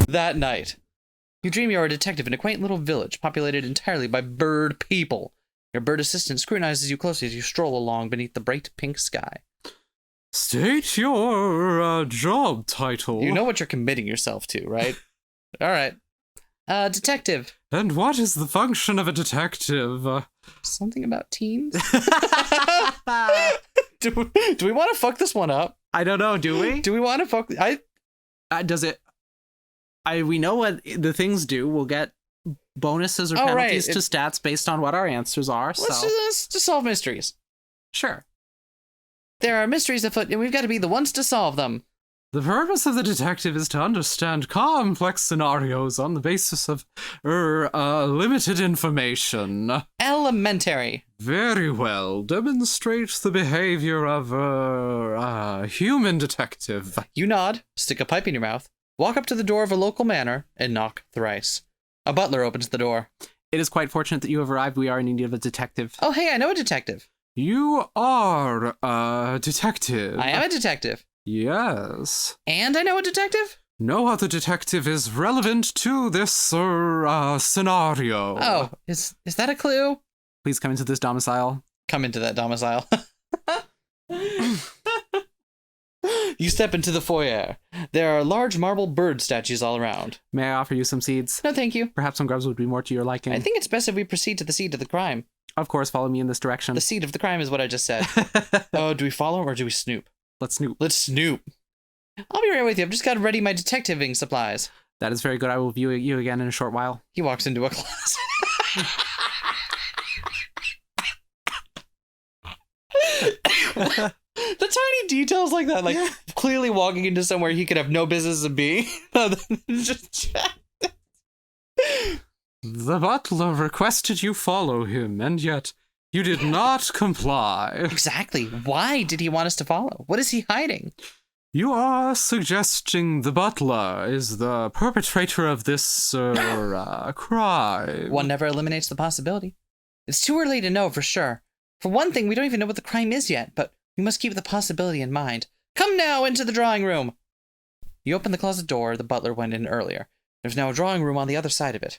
That night, you dream you are a detective in a quaint little village populated entirely by bird people. Your bird assistant scrutinizes you closely as you stroll along beneath the bright pink sky. State your job title. You know what you're committing yourself to, right? All right. Detective. And what is the function of a detective? Something about teens? do we want to fuck this one up? I don't know, do we? Do we want to fuck... Does it... we know what the things do. We'll get bonuses or penalties to stats based on what our answers are. Let's just solve mysteries. Sure. There are mysteries afoot, and we've got to be the ones to solve them. The purpose of the detective is to understand complex scenarios on the basis of, limited information. Elementary. Very well. Demonstrate the behavior of a human detective. You nod, stick a pipe in your mouth, walk up to the door of a local manor, and knock thrice. A butler opens the door. It is quite fortunate that you have arrived. We are in need of a detective. Oh, hey, I know a detective. You are a detective. I am a detective. Yes. And I know a detective? No other detective is relevant to this, scenario. Oh, is that a clue? Please come into this domicile. Come into that domicile. You step into the foyer. There are large marble bird statues all around. May I offer you some seeds? No, thank you. Perhaps some grubs would be more to your liking. I think it's best if we proceed to the seat of the crime. Of course, follow me in this direction. The seat of the crime is what I just said. Oh, do we follow or do we snoop? Let's snoop. Let's snoop. I'll be right with you. I've just got to ready my detectiving supplies. That is very good. I will view you again in a short while. He walks into a closet. The tiny details like that, like clearly walking into somewhere he could have no business of being. Just The butler requested you follow him, and yet you did not comply. Exactly. Why did he want us to follow? What is he hiding? You are suggesting the butler is the perpetrator of this, crime. One never eliminates the possibility. It's too early to know for sure. For one thing, we don't even know what the crime is yet, but we must keep the possibility in mind. Come now into the drawing room. You open the closet door the butler went in earlier. There's now a drawing room on the other side of it.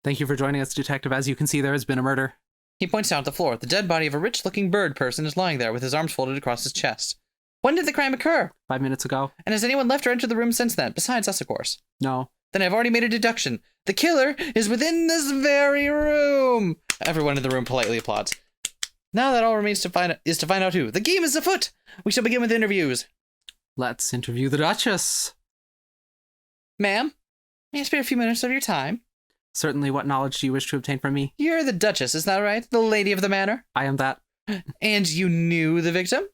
Thank you for joining us, Detective. As you can see, there has been a murder. He points down at the floor. The dead body of a rich-looking bird person is lying there with his arms folded across his chest. When did the crime occur? 5 minutes ago. And has anyone left or entered the room since then, besides us, of course? No. Then I've already made a deduction. The killer is within this very room. Everyone in the room politely applauds. Now that all remains to find out who. The game is afoot. We shall begin with interviews. Let's interview the Duchess. Ma'am, may I spare a few minutes of your time? Certainly. What knowledge do you wish to obtain from me? You're the Duchess, is that right? The lady of the manor? I am that. And you knew the victim?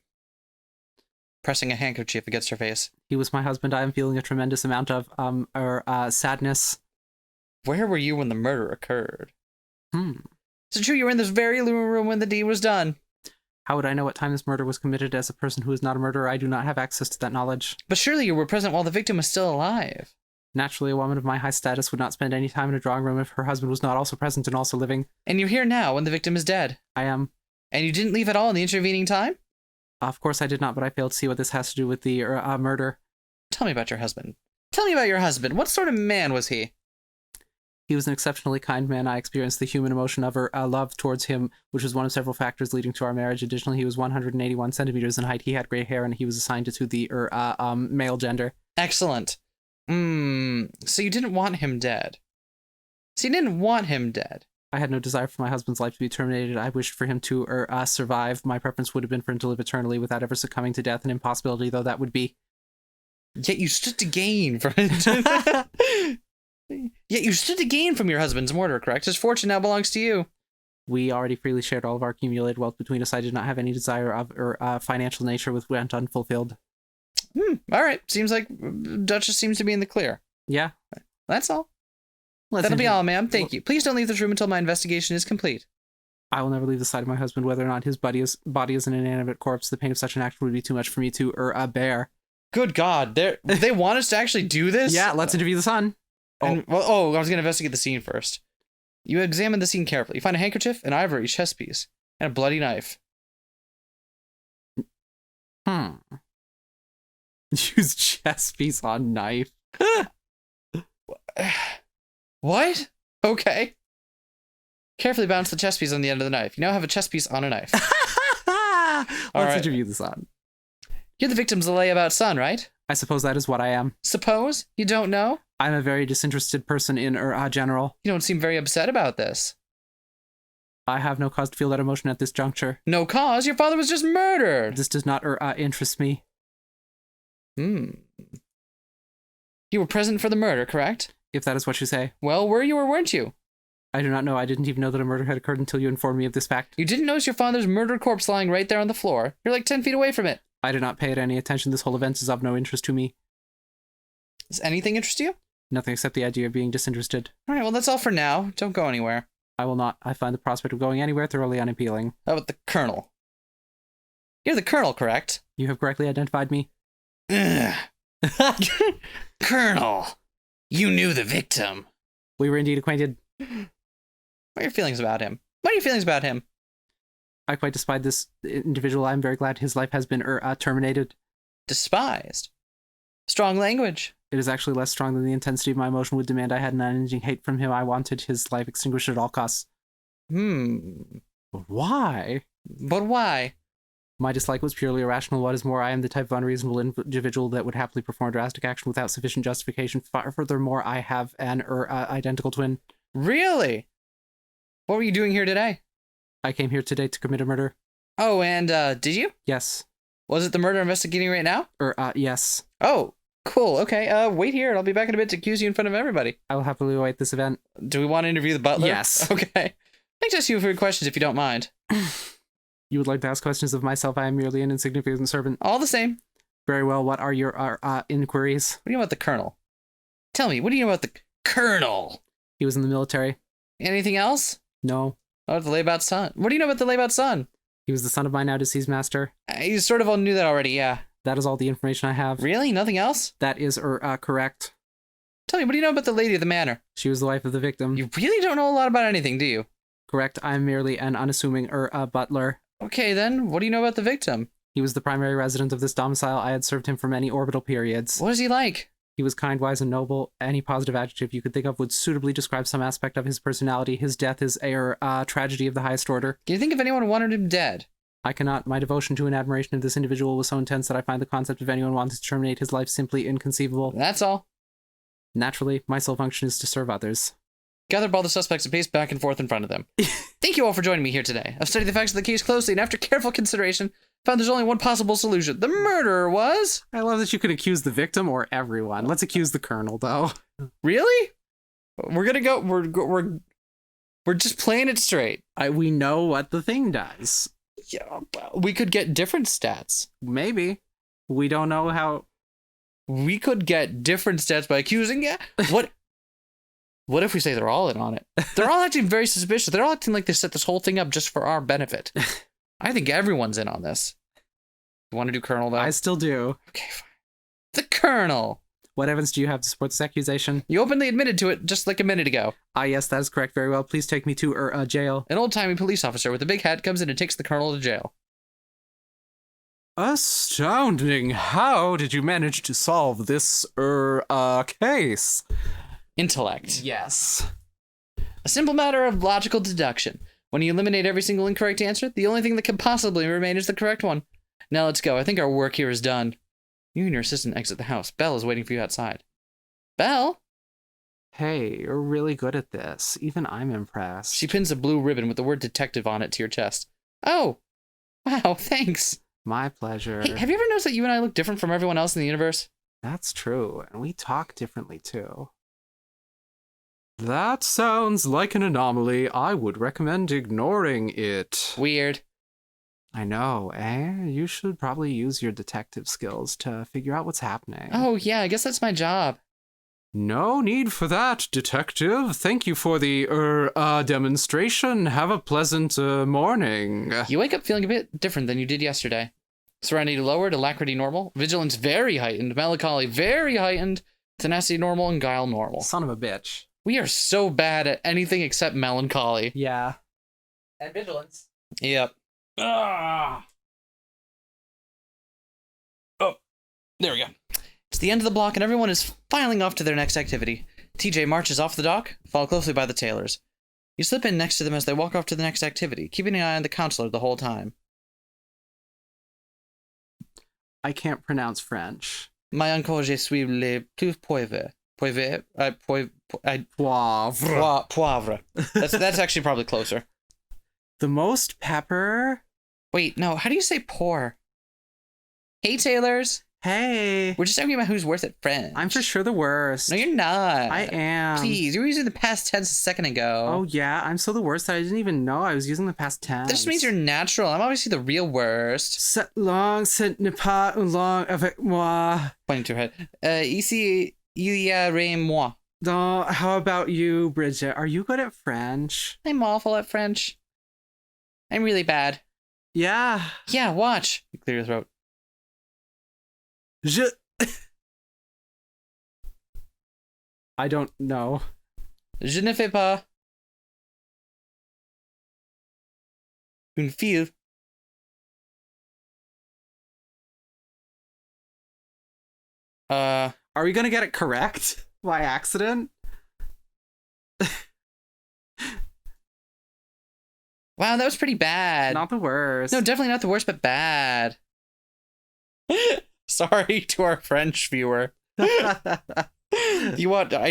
Pressing a handkerchief against her face. He was my husband. I am feeling a tremendous amount of, sadness. Where were you when the murder occurred? Is it true you were in this very room when the deed was done? How would I know what time this murder was committed? As a person who is not a murderer, I do not have access to that knowledge. But surely you were present while the victim was still alive. Naturally, a woman of my high status would not spend any time in a drawing room if her husband was not also present and also living. And you're here now when the victim is dead? I am. And you didn't leave at all in the intervening time? Of course I did not, but I failed to see what this has to do with the murder. Tell me about your husband. Tell me about your husband. What sort of man was he? He was an exceptionally kind man. I experienced the human emotion of love towards him, which was one of several factors leading to our marriage. Additionally, he was 181 centimeters in height. He had gray hair, and he was assigned to the male gender. Excellent. So you didn't want him dead. I had no desire for my husband's life to be terminated. I wished for him to survive. My preference would have been for him to live eternally without ever succumbing to death, an impossibility though that would be. Yet you stood to gain from your husband's murder, correct? His fortune now belongs to you. We already freely shared all of our accumulated wealth between us. I did not have any desire of financial nature which went unfulfilled. All right. Seems like Duchess seems to be in the clear. Yeah. That's all. That'll be all, ma'am. Thank you. Please don't leave this room until my investigation is complete. I will never leave the side of my husband, whether or not his body is an inanimate corpse. The pain of such an act would be too much for me to bear. Good God. They want us to actually do this? Yeah, let's interview the son. I was going to investigate the scene first. You examine the scene carefully. You find a handkerchief, an ivory chest piece, and a bloody knife. Use chest piece on knife. What? Okay. Carefully bounce the chess piece on the end of the knife. You now have a chess piece on a knife. Let's interview this on. You're the victim's layabout son, right? I suppose that is what I am. Suppose? You don't know? I'm a very disinterested person in general. You don't seem very upset about this. I have no cause to feel that emotion at this juncture. No cause? Your father was just murdered! This does not interest me. You were present for the murder, correct? If that is what you say. Well, were you or weren't you? I do not know. I didn't even know that a murder had occurred until you informed me of this fact. You didn't notice your father's murdered corpse lying right there on the floor. You're like 10 feet away from it. I did not pay it any attention. This whole event is of no interest to me. Does anything interest you? Nothing except the idea of being disinterested. Alright, well that's all for now. Don't go anywhere. I will not. I find the prospect of going anywhere thoroughly unappealing. How about the Colonel? You're the Colonel, correct? You have correctly identified me. Colonel, you knew the victim. We were indeed acquainted. What are your feelings about him? What are your feelings about him? I quite despise this individual. I'm very glad his life has been terminated. Despised. Strong language. It is actually less strong than the intensity of my emotion would demand. I had an unending hate from him. I wanted his life extinguished at all costs. But why? But why? My dislike was purely irrational. What is more, I am the type of unreasonable individual that would happily perform drastic action without sufficient justification. Furthermore, I have an identical twin. Really? What were you doing here today? I came here today to commit a murder. Oh, and did you? Yes. Was it the murder investigating right now? Yes. Oh, cool. Okay, wait here and I'll be back in a bit to accuse you in front of everybody. I will happily await this event. Do we want to interview the butler? Yes. Okay. I'd like to ask you a few questions if you don't mind. You would like to ask questions of myself? I am merely an insignificant servant. All the same. Very well. What are your inquiries? What do you know about the Colonel? Tell me, what do you know about the Colonel? He was in the military. Anything else? No. Oh, the layabout son. What do you know about the layabout son? He was the son of my now deceased master. You sort of all knew that already, yeah. That is all the information I have. Really? Nothing else? That is correct. Tell me, what do you know about the lady of the manor? She was the wife of the victim. You really don't know a lot about anything, do you? Correct. I am merely an unassuming butler. Okay, then. What do you know about the victim? He was the primary resident of this domicile. I had served him for many orbital periods. What is he like? He was kind, wise, and noble. Any positive adjective you could think of would suitably describe some aspect of his personality. His death is a tragedy of the highest order. Do you think if anyone wanted him dead? I cannot. My devotion to and admiration of this individual was so intense that I find the concept of anyone wanting to terminate his life simply inconceivable. That's all. Naturally, my sole function is to serve others. Gather up all the suspects and pace back and forth in front of them. Thank you all for joining me here today. I've studied the facts of the case closely, and after careful consideration, found there's only one possible solution. The murderer was... I love that you could accuse the victim or everyone. Let's accuse the Colonel, though. Really? We're gonna go... We're just playing it straight. We know what the thing does. Yeah, we could get different stats. Maybe. We don't know how... We could get different stats by accusing... Yeah. What if we say they're all in on it? They're all acting very suspicious. They're all acting like they set this whole thing up just for our benefit. I think everyone's in on this. You want to do Colonel, though? I still do. Okay, fine. The Colonel! What evidence do you have to support this accusation? You openly admitted to it just like a minute ago. Yes, that is correct. Very well. Please take me to jail. An old-timey police officer with a big hat comes in and takes the Colonel to jail. Astounding. How did you manage to solve this, case? Intellect. Yes. A simple matter of logical deduction. When you eliminate every single incorrect answer, the only thing that can possibly remain is the correct one. Now let's go. I think our work here is done. You and your assistant exit the house. Belle is waiting for you outside. Belle? Hey, you're really good at this. Even I'm impressed. She pins a blue ribbon with the word detective on it to your chest. Oh! Wow, thanks. My pleasure. Hey, have you ever noticed that you and I look different from everyone else in the universe? That's true, and we talk differently too. That sounds like an anomaly. I would recommend ignoring it. Weird. I know, eh? You should probably use your detective skills to figure out what's happening. Oh, yeah, I guess that's my job. No need for that, detective. Thank you for the, demonstration. Have a pleasant, morning. You wake up feeling a bit different than you did yesterday. Serenity lowered, alacrity normal, vigilance very heightened, melancholy very heightened, tenacity normal, and guile normal. Son of a bitch. We are so bad at anything except melancholy. Yeah. And vigilance. Yep. Ah. Oh, there we go. It's the end of the block and everyone is filing off to their next activity. TJ marches off the dock, followed closely by the tailors. You slip in next to them as they walk off to the next activity, keeping an eye on the counselor the whole time. I can't pronounce French. My uncle, je suis le plus poivre. Poivre? Poivre. Poivre. That's actually probably closer. The most pepper? Wait, no, how do you say pour? Hey, tailors. Hey. We're just talking about who's worse at French. I'm for sure the worst. No, you're not. I am. Please, you were using the past tense a second ago. Oh, yeah, I'm so the worst that I didn't even know I was using the past tense. That just means you're natural. I'm obviously the real worst. Cette langue, ce n'est pas une langue avec moi. Pointing to her head. Ici, il y a rien moi. No, how about you, Bridget? Are you good at French? I'm awful at French. I'm really bad. Yeah. Yeah, watch. You clear your throat. I don't know. Je ne fais pas une fille. Are we gonna get it correct by accident? Wow, that was pretty bad. Not the worst. No, definitely not the worst, but bad. Sorry to our French viewer. I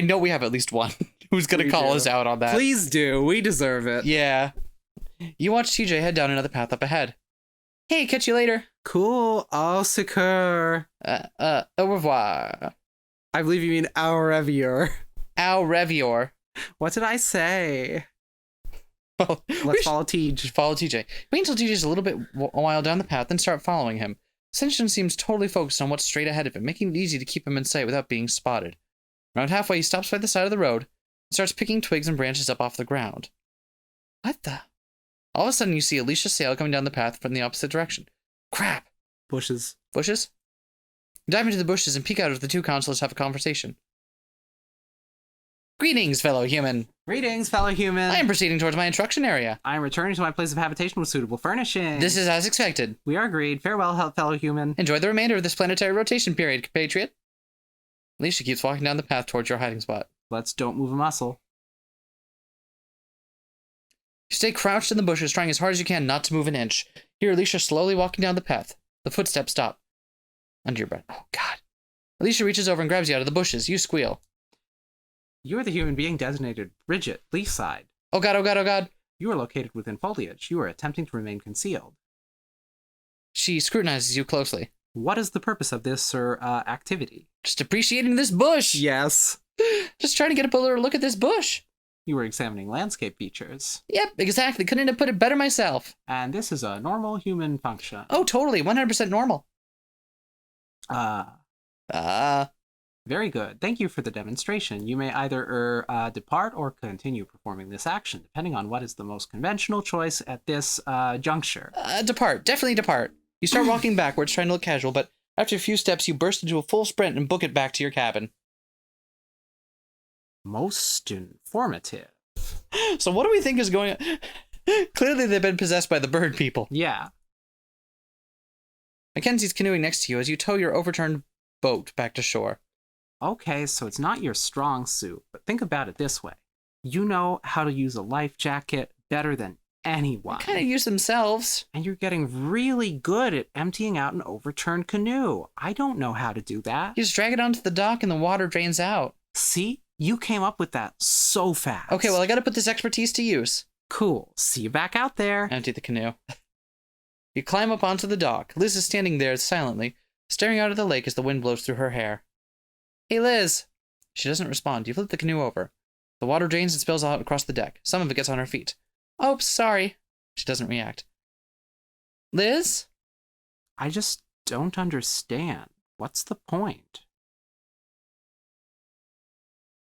know we have at least one who's gonna call us out on that. Please do. We deserve it. Yeah. You watch TJ head down another path up ahead. Hey, catch you later. Cool. Au secours. Au revoir. I believe you mean au revoir. Au revoir. What did I say? Well, Let's follow TJ. Follow TJ. Wait until TJ's a little bit a while down the path, then start following him. Ascension seems totally focused on what's straight ahead of him, making it easy to keep him in sight without being spotted. Around halfway, he stops by the side of the road and starts picking twigs and branches up off the ground. What the? All of a sudden, you see Alicia's sail coming down the path from the opposite direction. Crap! Bushes. Bushes? You dive into the bushes and peek out as the two counselors have a conversation. Greetings, fellow human. Greetings, fellow human. I am proceeding towards my instruction area. I am returning to my place of habitation with suitable furnishings. This is as expected. We are agreed. Farewell, fellow human. Enjoy the remainder of this planetary rotation period, compatriot. Alicia keeps walking down the path towards your hiding spot. Let's don't move a muscle. You stay crouched in the bushes, trying as hard as you can not to move an inch. Hear Alicia slowly walking down the path. The footsteps stop. Under your breath. Oh, God. Alicia reaches over and grabs you out of the bushes. You squeal. You are the human being designated Bridget, Leaside. Oh, God, oh, God, oh, God. You are located within foliage. You are attempting to remain concealed. She scrutinizes you closely. What is the purpose of this, activity? Just appreciating this bush. Yes. Just trying to get a better look at this bush. You were examining landscape features. Yep, exactly. Couldn't have put it better myself. And this is a normal human function. Oh, totally. 100% normal. Very good. Thank you for the demonstration. You may either depart or continue performing this action, depending on what is the most conventional choice at this juncture. Depart. Definitely depart. You start walking backwards, trying to look casual, but after a few steps, you burst into a full sprint and book it back to your cabin. Most informative. So what do we think is going on? Clearly they've been possessed by the bird people. Yeah. Mackenzie's canoeing next to you as you tow your overturned boat back to shore. Okay, so it's not your strong suit, but think about it this way. You know how to use a life jacket better than anyone. They kind of use themselves. And you're getting really good at emptying out an overturned canoe. I don't know how to do that. You just drag it onto the dock and the water drains out. See? You came up with that so fast. Okay, well, I gotta put this expertise to use. Cool. See you back out there. Empty the canoe. You climb up onto the dock. Liz is standing there silently, staring out at the lake as the wind blows through her hair. Hey, Liz! She doesn't respond. You flip the canoe over. The water drains and spills out across the deck. Some of it gets on her feet. Oops, sorry. She doesn't react. Liz? I just don't understand. What's the point?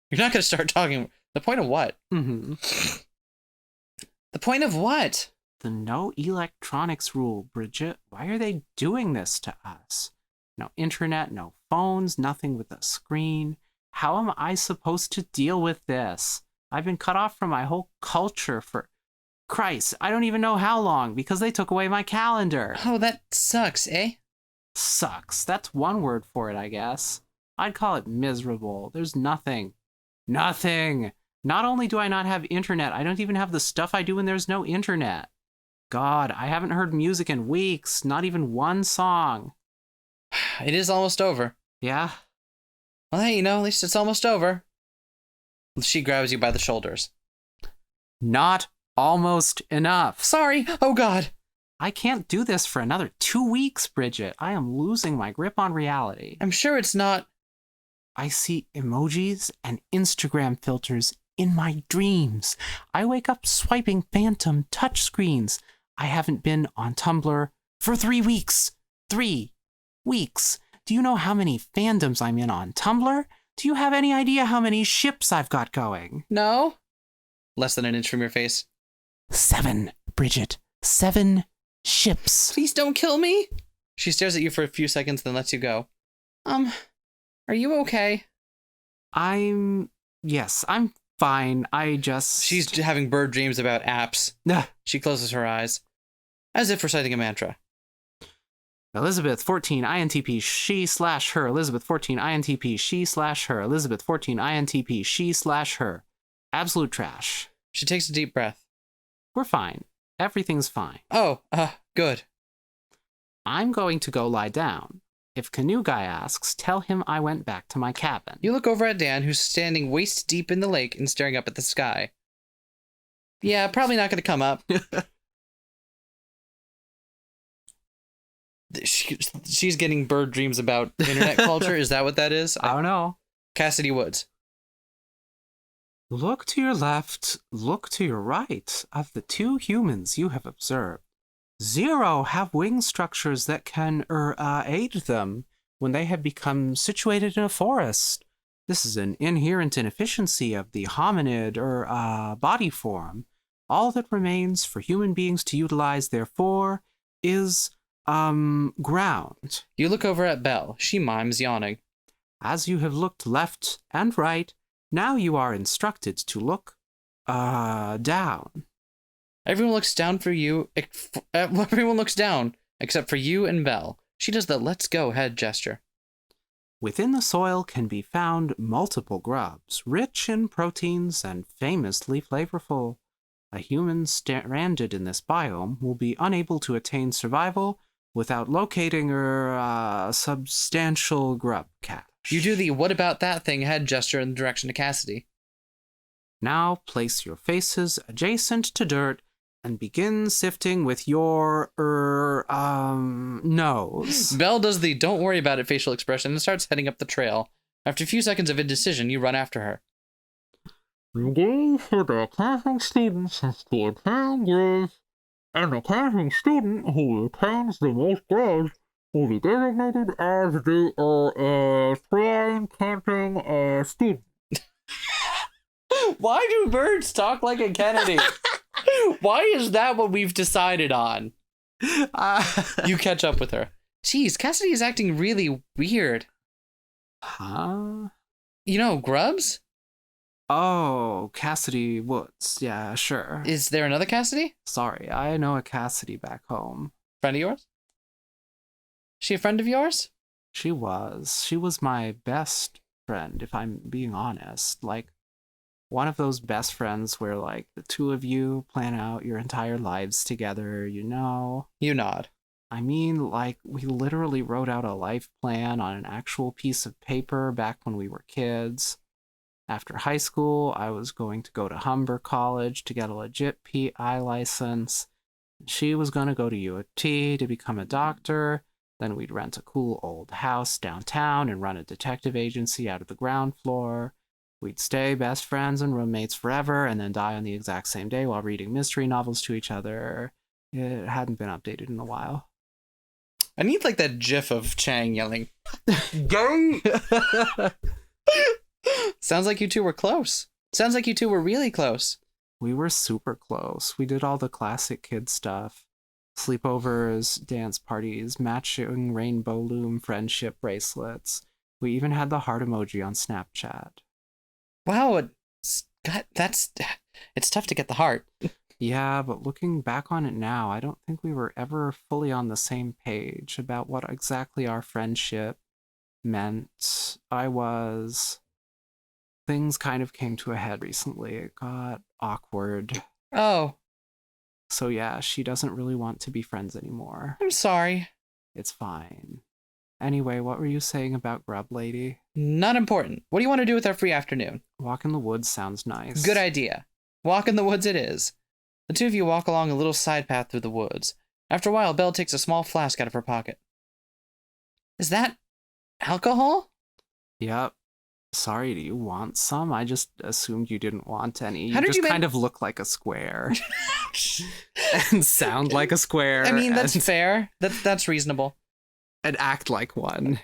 You're not going to start talking. The point of what? Mm-hmm. The point of what? The no electronics rule, Bridget. Why are they doing this to us? No internet, no phones, nothing with a screen. How am I supposed to deal with this? I've been cut off from my whole culture for... Christ, I don't even know how long, because they took away my calendar. Oh, that sucks, eh? Sucks. That's one word for it, I guess. I'd call it miserable. There's nothing Nothing. Not only do I not have internet, I don't even have the stuff I do when there's no internet. God, I haven't heard music in weeks. Not even one song. It is almost over. Yeah? Well, hey, at least it's almost over. She grabs you by the shoulders. Not almost enough. Sorry. Oh, God. I can't do this for another 2 weeks, Bridget. I am losing my grip on reality. I'm sure it's not. I see emojis and Instagram filters in my dreams. I wake up swiping phantom touchscreens. I haven't been on Tumblr for 3 weeks. 3 weeks. Do you know how many fandoms I'm in on Tumblr? Do you have any idea how many ships I've got going? No. Less than an inch from your face. 7, Bridget. 7 ships. Please don't kill me. She stares at you for a few seconds, then lets you go. Are you okay? Yes, I'm fine. She's having bird dreams about apps. She closes her eyes, as if reciting a mantra. Elizabeth 14 INTP she/her. Elizabeth 14 INTP she/her. Elizabeth 14 INTP she/her. Absolute trash. She takes a deep breath. We're fine. Everything's fine. Oh, good. I'm going to go lie down. If Canoe Guy asks, tell him I went back to my cabin. You look over at Dan, who's standing waist deep in the lake and staring up at the sky. Yeah, probably not going to come up. She's getting bird dreams about internet culture. Is that what that is? I don't know. Cassidy Woods. Look to your left, look to your right. Of the 2 humans you have observed, 0 have wing structures that can aid them when they have become situated in a forest. This is an inherent inefficiency of the hominid body form. All that remains for human beings to utilize, therefore, is ground. You look over at Belle. She mimes, yawning. As you have looked left and right, now you are instructed to look down. Everyone looks down for you. Everyone looks down except for you and Belle. She does the let's go head gesture. Within the soil can be found multiple grubs, rich in proteins and famously flavorful. A human stranded in this biome will be unable to attain survival without locating a substantial grub cache. You do the what about that thing head gesture in the direction of Cassidy. Now place your faces adjacent to dirt and begin sifting with your nose. Belle does the don't worry about it facial expression and starts heading up the trail. After a few seconds of indecision, you run after her. You go for the classroom students who scored 10 grades, and the classroom student who retains the most grades will be designated as the flying canting student. Why do birds talk like a Kennedy? Why is that what we've decided on? You catch up with her. Jeez, Cassidy is acting really weird. Huh? Grubs? Oh, Cassidy Woods. Yeah, sure. Is there another Cassidy? Sorry, I know a Cassidy back home. Friend of yours? She a friend of yours? She was. She was my best friend, if I'm being honest. Like, one of those best friends where, like, the 2 of you plan out your entire lives together, You nod. I mean, like, we literally wrote out a life plan on an actual piece of paper back when we were kids. After high school, I was going to go to Humber College to get a legit PI license. She was going to go to U of T to become a doctor. Then we'd rent a cool old house downtown and run a detective agency out of the ground floor. We'd stay best friends and roommates forever and then die on the exact same day while reading mystery novels to each other. It hadn't been updated in a while. I need like that gif of Chang yelling. Gay! Sounds like you 2 were close. Sounds like you 2 were really close. We were super close. We did all the classic kid stuff. Sleepovers, dance parties, matching rainbow loom friendship bracelets. We even had the heart emoji on Snapchat. Wow, it's tough to get the heart. Yeah, but looking back on it now, I don't think we were ever fully on the same page about what exactly our friendship meant. I was things kind of came to a head recently. It got awkward. Oh, So yeah, she doesn't really want to be friends anymore. I'm sorry. It's fine. Anyway, what were you saying about Grub Lady? Not important. What do you want to do with our free afternoon? Walk in the woods sounds nice. Good idea. Walk in the woods it is. The two of you walk along a little side path through the woods. After a while, Belle takes a small flask out of her pocket. Is that alcohol? Yep. Sorry, do you want some? I just assumed you didn't want any. How did just you kind of look like a square. And sound like a square. I mean, that's fair. That's reasonable. And act like one.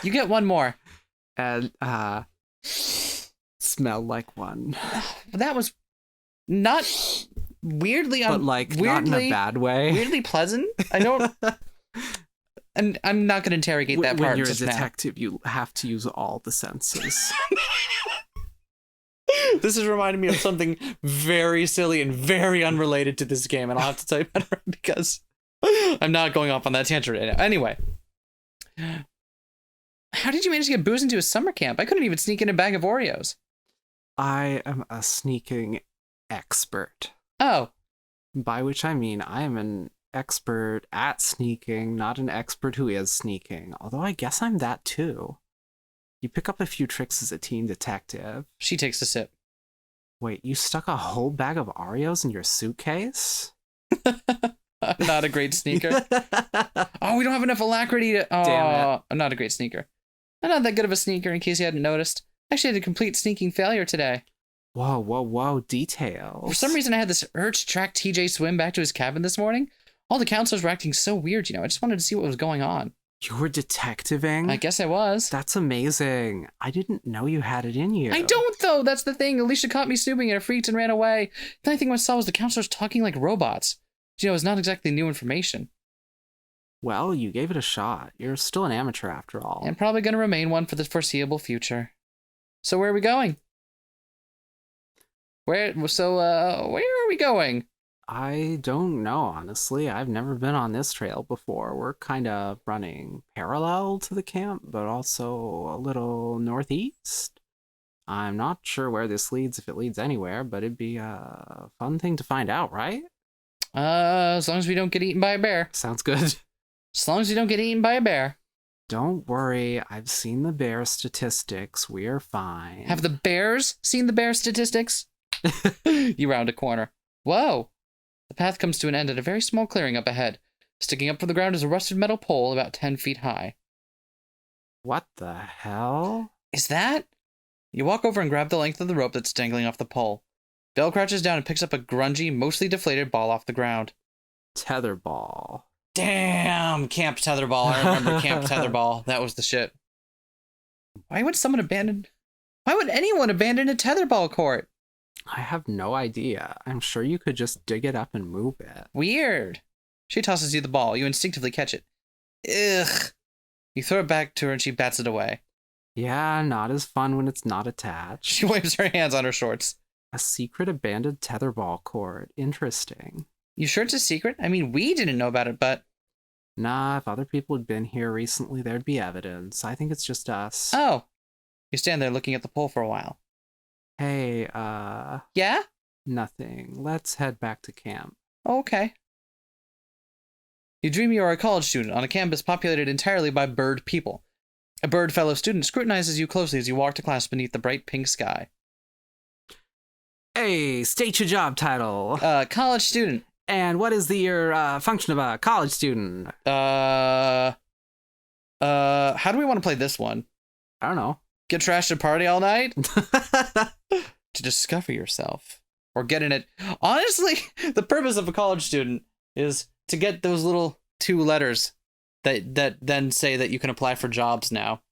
You get one more. And smell like one. That was not weirdly, But like, not in a bad way. Weirdly pleasant. I don't. And I'm not going to interrogate that part. When you're a just now. detective, you have to use all the senses. This is reminding me of something very silly and very unrelated to this game, and I'll have to tell you about it because I'm not going off on that tangent right now. Anyway, how did you manage to get booze into a summer camp? I couldn't even sneak in a bag of Oreos. I am a sneaking expert. Oh, By which I mean I am an expert at sneaking, not an expert who is sneaking. Although I guess I'm that too. You pick up a few tricks as a teen detective. she takes a sip. Wait, you stuck a whole bag of Oreos in your suitcase? I'm not a great sneaker. Oh, we don't have enough alacrity to. Oh, Damn it. I'm not a great sneaker. I'm not that good of a sneaker, in case you hadn't noticed. I actually had a complete sneaking failure today. Whoa, details. For some reason, I had this urge to track TJ Swim back to his cabin this morning. All the counselors were acting so weird, I just wanted to see what was going on. You were detectiving? I guess I was. That's amazing. I didn't know you had it in you. I don't, though. That's the thing. Alicia caught me snooping and I freaked and ran away. The only thing I saw was the counselors talking like robots. It's not exactly new information. Well, you gave it a shot. You're still an amateur after all. And probably going to remain one for the foreseeable future. So where are we going? Where are we going? I don't know, honestly. I've never been on this trail before. We're kind of running parallel to the camp, but also a little northeast. I'm not sure where this leads, if it leads anywhere, but it'd be a fun thing to find out, right? As long as we don't get eaten by a bear. Sounds good. As long as we don't get eaten by a bear. Don't worry, I've seen the bear statistics. We're fine. Have the bears seen the bear statistics? You round a corner. Whoa! The path comes to an end at a very small clearing up ahead. Sticking up from the ground is a rusted metal pole about 10 feet high. What the hell? Is that? You walk over and grab the length of the rope that's dangling off the pole. Belle crouches down and picks up a grungy, mostly deflated ball off the ground. Tetherball. Damn! Camp Tetherball. I remember Camp Tetherball. That was the shit. Why would anyone abandon a tetherball court? I have no idea. I'm sure you could just dig it up and move it. Weird. She tosses you the ball. You instinctively catch it. Ugh. You throw it back to her and she bats it away. Yeah, not as fun when it's not attached. She wipes her hands on her shorts. A secret abandoned tetherball court. Interesting. You sure it's a secret? I mean, we didn't know about it, but... Nah, if other people had been here recently, there'd be evidence. I think it's just us. Oh. You stand there looking at the pole for a while. Hey, Yeah? nothing. Let's head back to camp. Okay. You dream you are a college student on a campus populated entirely by bird people. A bird fellow student scrutinizes you closely as you walk to class beneath the bright pink sky. Hey, state your job title. College student. And what is your function of a college student? How do we want to play this one? I don't know. Get trashed and party all night? To discover yourself. Or get in it. Honestly, the purpose of a college student is to get those little 2 letters that then say that you can apply for jobs now.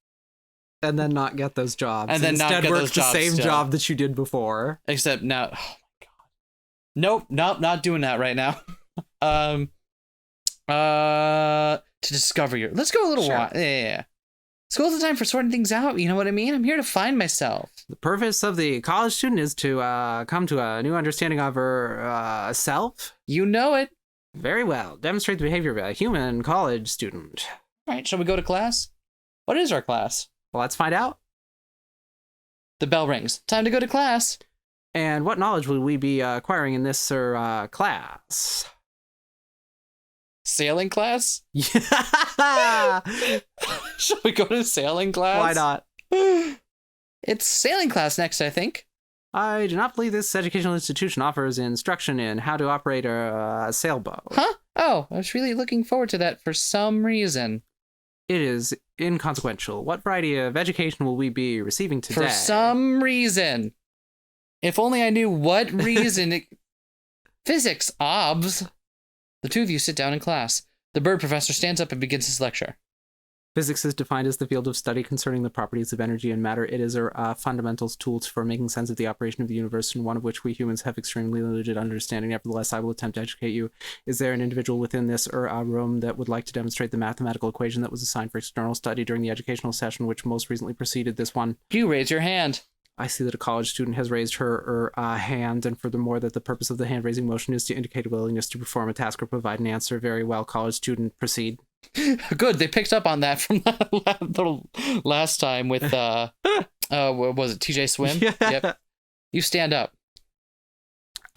And then not get those jobs. And then instead not get work those the jobs same still. job that you did before. Except now, oh my god. Nope, not doing that right now. To discover your, let's go a little Sure. while. Yeah. School's the time for sorting things out, you know what I mean? I'm here to find myself. The purpose of the college student is to come to a new understanding of her self. You know it. Very well. Demonstrate the behavior of a human college student. All right, shall we go to class? What is our class? Well, let's find out. The bell rings. Time to go to class. And what knowledge will we be acquiring in this class? Sailing class? Yeah! Shall we go to sailing class? Why not? It's sailing class next, I think. I do not believe this educational institution offers instruction in how to operate a sailboat. Huh? Oh, I was really looking forward to that for some reason. It is inconsequential. What variety of education will we be receiving today? For some reason. If only I knew what reason. Physics, obs. The two of you sit down in class. The bird professor stands up and begins his lecture. Physics is defined as the field of study concerning the properties of energy and matter. It is our fundamental tool for making sense of the operation of the universe, and one of which we humans have extremely limited understanding. Nevertheless, I will attempt to educate you. Is there an individual within this room that would like to demonstrate the mathematical equation that was assigned for external study during the educational session which most recently preceded this one? You raise your hand. I see that a college student has raised her hand, and furthermore that the purpose of the hand-raising motion is to indicate a willingness to perform a task or provide an answer. Very well, college student, proceed. Good, they picked up on that from the last time with, what was it, TJ Swim? Yeah. Yep. You stand up.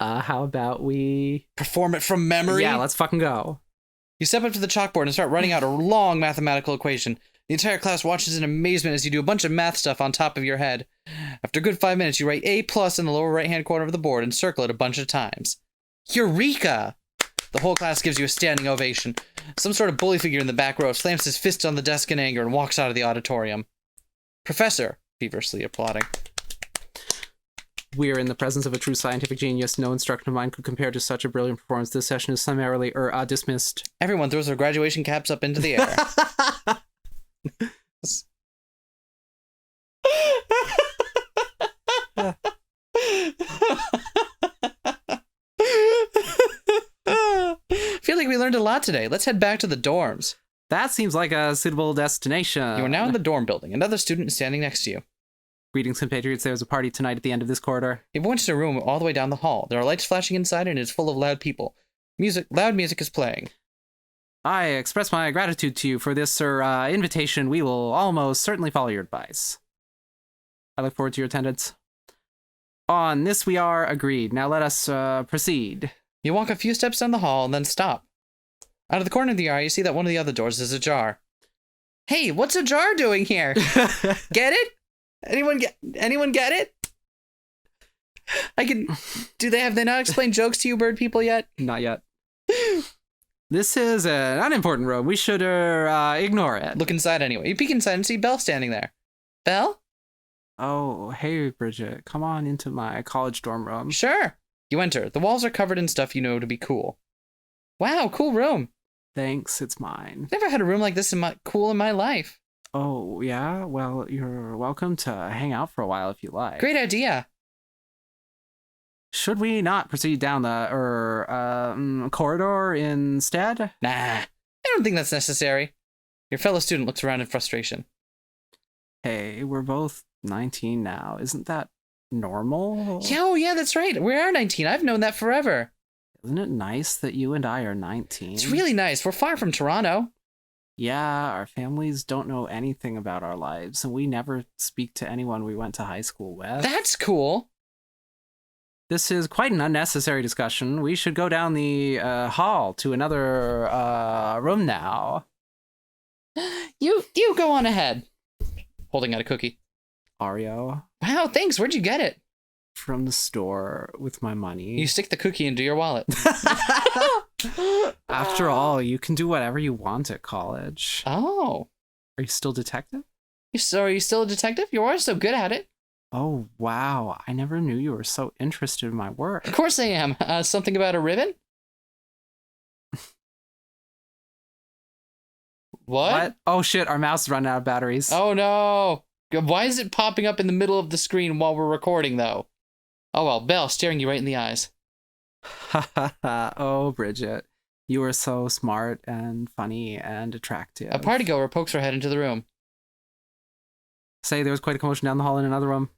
How about we... Perform it from memory? Yeah, let's fucking go. You step up to the chalkboard and start writing out a long mathematical equation. The entire class watches in amazement as you do a bunch of math stuff on top of your head. After a good 5 minutes, you write A+ in the lower right-hand corner of the board and circle it a bunch of times. Eureka! The whole class gives you a standing ovation. Some sort of bully figure in the back row slams his fist on the desk in anger and walks out of the auditorium. Professor, feverishly applauding. We are in the presence of a true scientific genius. No instruction of mine could compare to such a brilliant performance. This session is summarily dismissed. Everyone throws their graduation caps up into the air. I feel like we learned a lot today. Let's head back to the dorms. That seems like a suitable destination. You are now in the dorm building. Another student is standing next to you. Greetings, compatriots. There's a party tonight at the end of this corridor. You've went to a room all the way down the hall. There are lights flashing inside and it is full of loud people. Loud music is playing. I express my gratitude to you for this, invitation. We will almost certainly follow your advice. I look forward to your attendance. On this we are agreed. Now let us proceed. You walk a few steps down the hall and then stop. Out of the corner of the eye, you see that one of the other doors is ajar. Hey, what's a jar doing here? Get it? Anyone get it? Have they not explained jokes to you bird people yet? Not yet. This is an unimportant room. We should ignore it. Look inside anyway. You peek inside and see Belle standing there. Belle? Oh, hey, Bridget. Come on into my college dorm room. Sure. You enter. The walls are covered in stuff you know to be cool. Wow, cool room. Thanks, it's mine. Never had a room like this in my life. Oh, yeah? Well, you're welcome to hang out for a while if you like. Great idea. Should we not proceed down the corridor instead? Nah, I don't think that's necessary. Your fellow student looks around in frustration. Hey, we're both 19 now. Isn't that normal? Yeah, that's right. We are 19. I've known that forever. Isn't it nice that you and I are 19? It's really nice. We're far from Toronto. Yeah, our families don't know anything about our lives, and we never speak to anyone we went to high school with. That's cool. This is quite an unnecessary discussion. We should go down the hall to another room now. You go on ahead. Holding out a cookie. Oreo. Wow, thanks. Where'd you get it? From the store with my money. You stick the cookie into your wallet. After all, you can do whatever you want at college. Oh. Are you still detective? Are you still a detective? You are so good at it. Oh, wow. I never knew you were so interested in my work. Of course I am. Something about a ribbon? What? Oh, shit. Our mouse is running out of batteries. Oh, no. Why is it popping up in the middle of the screen while we're recording, though? Oh, well, Belle staring you right in the eyes. Ha ha ha. Oh, Bridget. You are so smart and funny and attractive. A partygoer pokes her head into the room. Say, there was quite a commotion down the hall in another room.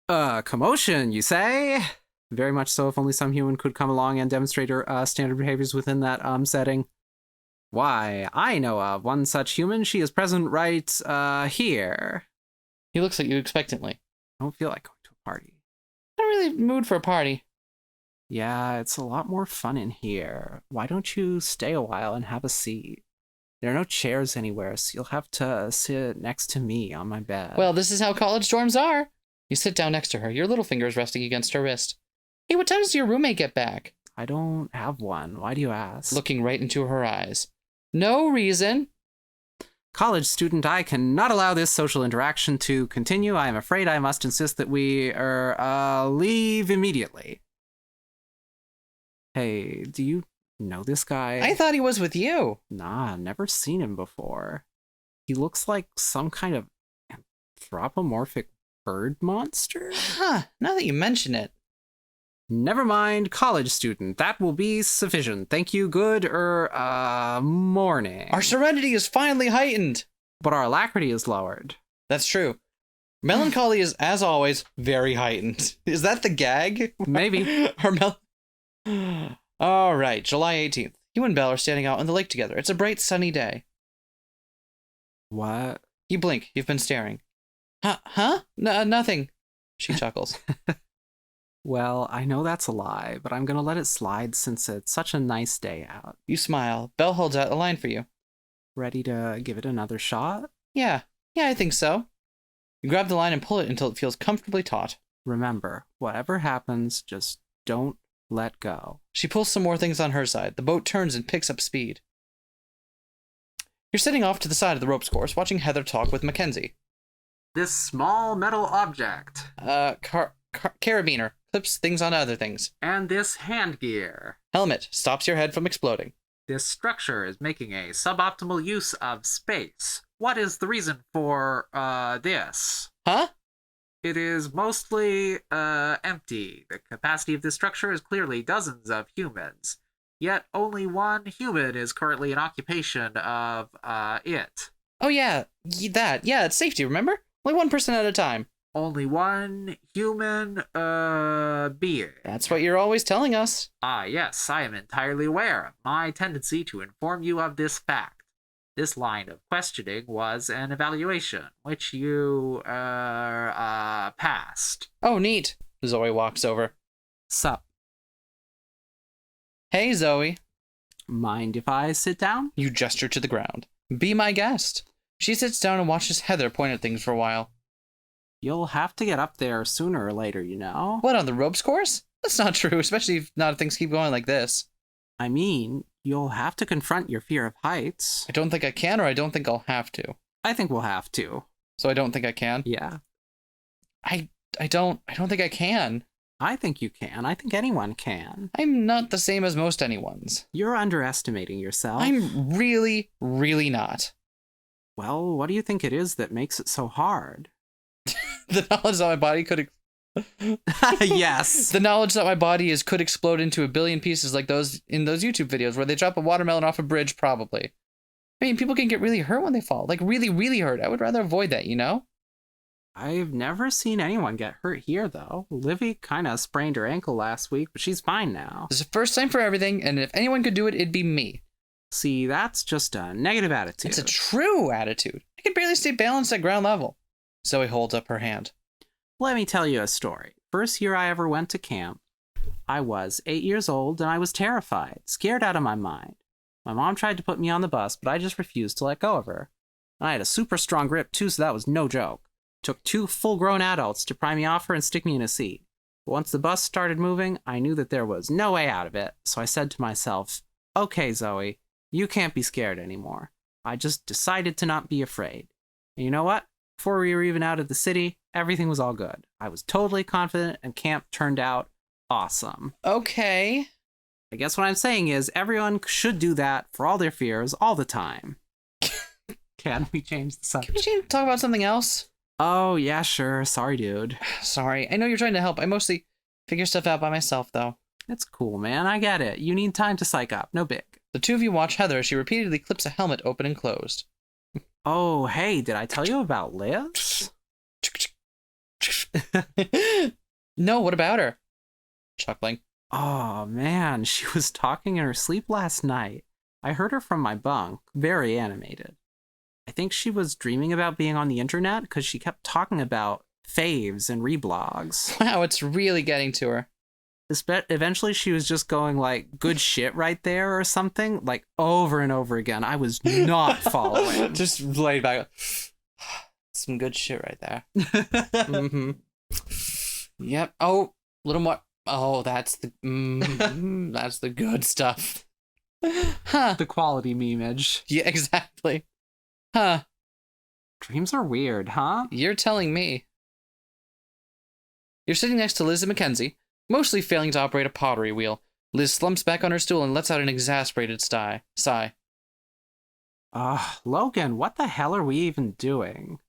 Commotion, you say? Very much so, if only some human could come along and demonstrate her standard behaviors within that setting. Why, I know of one such human. She is present right here. He looks at you expectantly. I don't feel like going to a party. Not really in the mood for a party. Yeah, it's a lot more fun in here. Why don't you stay a while and have a seat? There are no chairs anywhere, so you'll have to sit next to me on my bed. Well, this is how college dorms are. You sit down next to her, your little fingers resting against her wrist. Hey, what time does your roommate get back? I don't have one. Why do you ask? Looking right into her eyes. No reason. College student, I cannot allow this social interaction to continue. I am afraid I must insist that we leave immediately. Hey, do you know this guy? I thought he was with you. Nah, never seen him before. He looks like some kind of anthropomorphic bird monster? Huh, now that you mention it. Never mind, college student. That will be sufficient. Thank you. Good, morning. Our serenity is finally heightened. But our alacrity is lowered. That's true. Melancholy is, as always, very heightened. Is that the gag? Maybe. All right, July 18th. You and Belle are standing out on the lake together. It's a bright, sunny day. What? You blink. You've been staring. Huh? Nothing. She chuckles. Well, I know that's a lie, but I'm gonna let it slide since it's such a nice day out. You smile. Belle holds out a line for you. Ready to give it another shot? Yeah, I think so. You grab the line and pull it until it feels comfortably taut. Remember, whatever happens, just don't let go. She pulls some more things on her side. The boat turns and picks up speed. You're sitting off to the side of the ropes course, watching Heather talk with Mackenzie. This small metal object. Carabiner. Clips things on other things. And this hand gear. Helmet. Stops your head from exploding. This structure is making a suboptimal use of space. What is the reason for, this? Huh? It is mostly, empty. The capacity of this structure is clearly dozens of humans. Yet only one human is currently in occupation of, it. Oh yeah, that. Yeah, it's safety, remember? Only one person at a time. Only one human, being. That's what you're always telling us. Ah, yes, I am entirely aware of my tendency to inform you of this fact. This line of questioning was an evaluation, which you, passed. Oh, neat. Zoe walks over. Sup? Hey, Zoe. Mind if I sit down? You gesture to the ground. Be my guest. She sits down and watches Heather point at things for a while. You'll have to get up there sooner or later, you know? What, on the ropes course? That's not true, especially if not if things keep going like this. I mean, you'll have to confront your fear of heights. I don't think I can, or I don't think I'll have to. I think we'll have to. So I don't think I can? Yeah. I don't think I can. I think you can. I think anyone can. I'm not the same as most anyone's. You're underestimating yourself. I'm really, really not. Well, what do you think it is that makes it so hard? The knowledge that my body could... Yes. The knowledge that my body could explode into a billion pieces like those in those YouTube videos where they drop a watermelon off a bridge, probably. I mean, people can get really hurt when they fall. Like, really, really hurt. I would rather avoid that, you know? I've never seen anyone get hurt here, though. Livy kind of sprained her ankle last week, but she's fine now. There's a first time for everything, and if anyone could do it, it'd be me. See, that's just a negative attitude. It's a true attitude. I can barely stay balanced at ground level. Zoe holds up her hand. Let me tell you a story. First year I ever went to camp, I was 8 years old, and I was terrified, scared out of my mind. My mom tried to put me on the bus, but I just refused to let go of her. I had a super strong grip, too, so that was no joke. It took 2 full-grown adults to pry me off her and stick me in a seat. But once the bus started moving, I knew that there was no way out of it, so I said to myself, okay, Zoe, you can't be scared anymore. I just decided to not be afraid. And you know what? Before we were even out of the city, everything was all good. I was totally confident, and camp turned out awesome. Okay. I guess what I'm saying is everyone should do that for all their fears all the time. Can we change the subject? Can we talk about something else? Oh, yeah, sure. Sorry, dude. Sorry. I know you're trying to help. I mostly figure stuff out by myself, though. It's cool, man. I get it. You need time to psych up. No big. The two of you watch Heather as she repeatedly clips a helmet open and closed. Oh, hey, did I tell you about Liz? No, what about her? Chuckling. Oh, man, she was talking in her sleep last night. I heard her from my bunk, very animated. I think she was dreaming about being on the internet because she kept talking about faves and reblogs. Wow, it's really getting to her. Eventually, she was just going like, good shit right there or something, like over and over again. I was not following. Just laid back. Some good shit right there. Mm-hmm. Yep. Oh, a little more. Oh, that's the that's the good stuff. Huh. The quality memeage. Yeah, exactly. Huh. Dreams are weird, huh? You're telling me. You're sitting next to Liz and Mackenzie, mostly failing to operate a pottery wheel. Liz slumps back on her stool and lets out an exasperated sigh. Logan, what the hell are we even doing?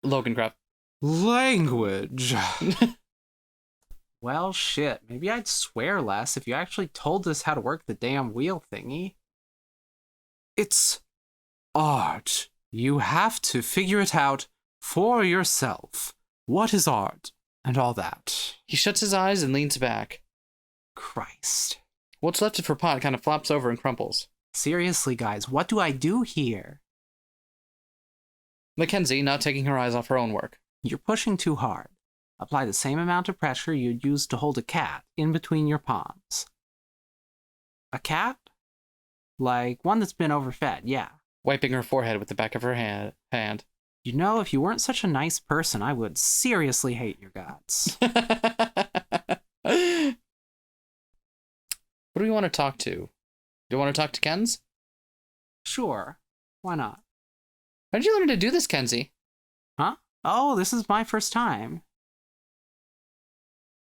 Logan gruff. Language. Well, shit. Maybe I'd swear less if you actually told us how to work the damn wheel thingy. It's art. You have to figure it out for yourself. What is art? And all that. He shuts his eyes and leans back. Christ. What's left of her pot kind of flops over and crumples. Seriously, guys, what do I do here? Mackenzie, not taking her eyes off her own work. You're pushing too hard. Apply the same amount of pressure you'd use to hold a cat in between your palms. A cat? Like one that's been overfed, yeah. Wiping her forehead with the back of her hand. You know, if you weren't such a nice person, I would seriously hate your guts. What do we want to talk to? Do you want to talk to Ken's? Sure. Why not? How did you learn to do this, Kenzie? Huh? Oh, this is my first time.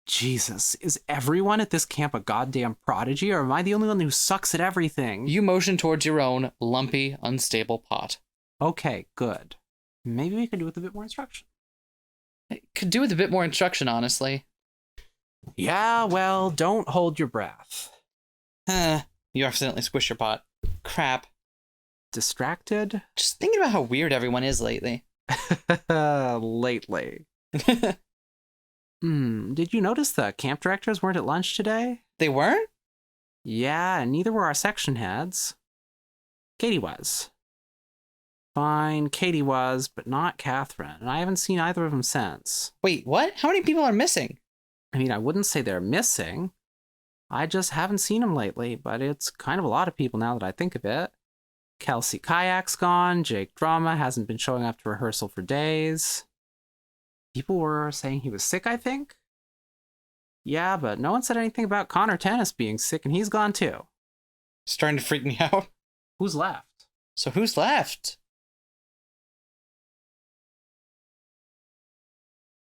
Jesus, is everyone at this camp a goddamn prodigy, or am I the only one who sucks at everything? You motion towards your own lumpy, unstable pot. Okay, good. Maybe we could do with a bit more instruction. I could do with a bit more instruction, honestly. Yeah, well, don't hold your breath. You accidentally squish your pot. Crap. Distracted? Just thinking about how weird everyone is lately. Lately. Did you notice the camp directors weren't at lunch today? They weren't? Yeah, and neither were our section heads. Katie was. Fine, Katie was, but not Catherine, and I haven't seen either of them since. Wait, what? How many people are missing? I mean, I wouldn't say they're missing. I just haven't seen them lately, but it's kind of a lot of people now that I think of it. Kelsey Kayak's gone, Jake Drama hasn't been showing up to rehearsal for days. People were saying he was sick, I think? Yeah, but no one said anything about Connor Tennis being sick, and he's gone too. Starting to freak me out. Who's left? So who's left?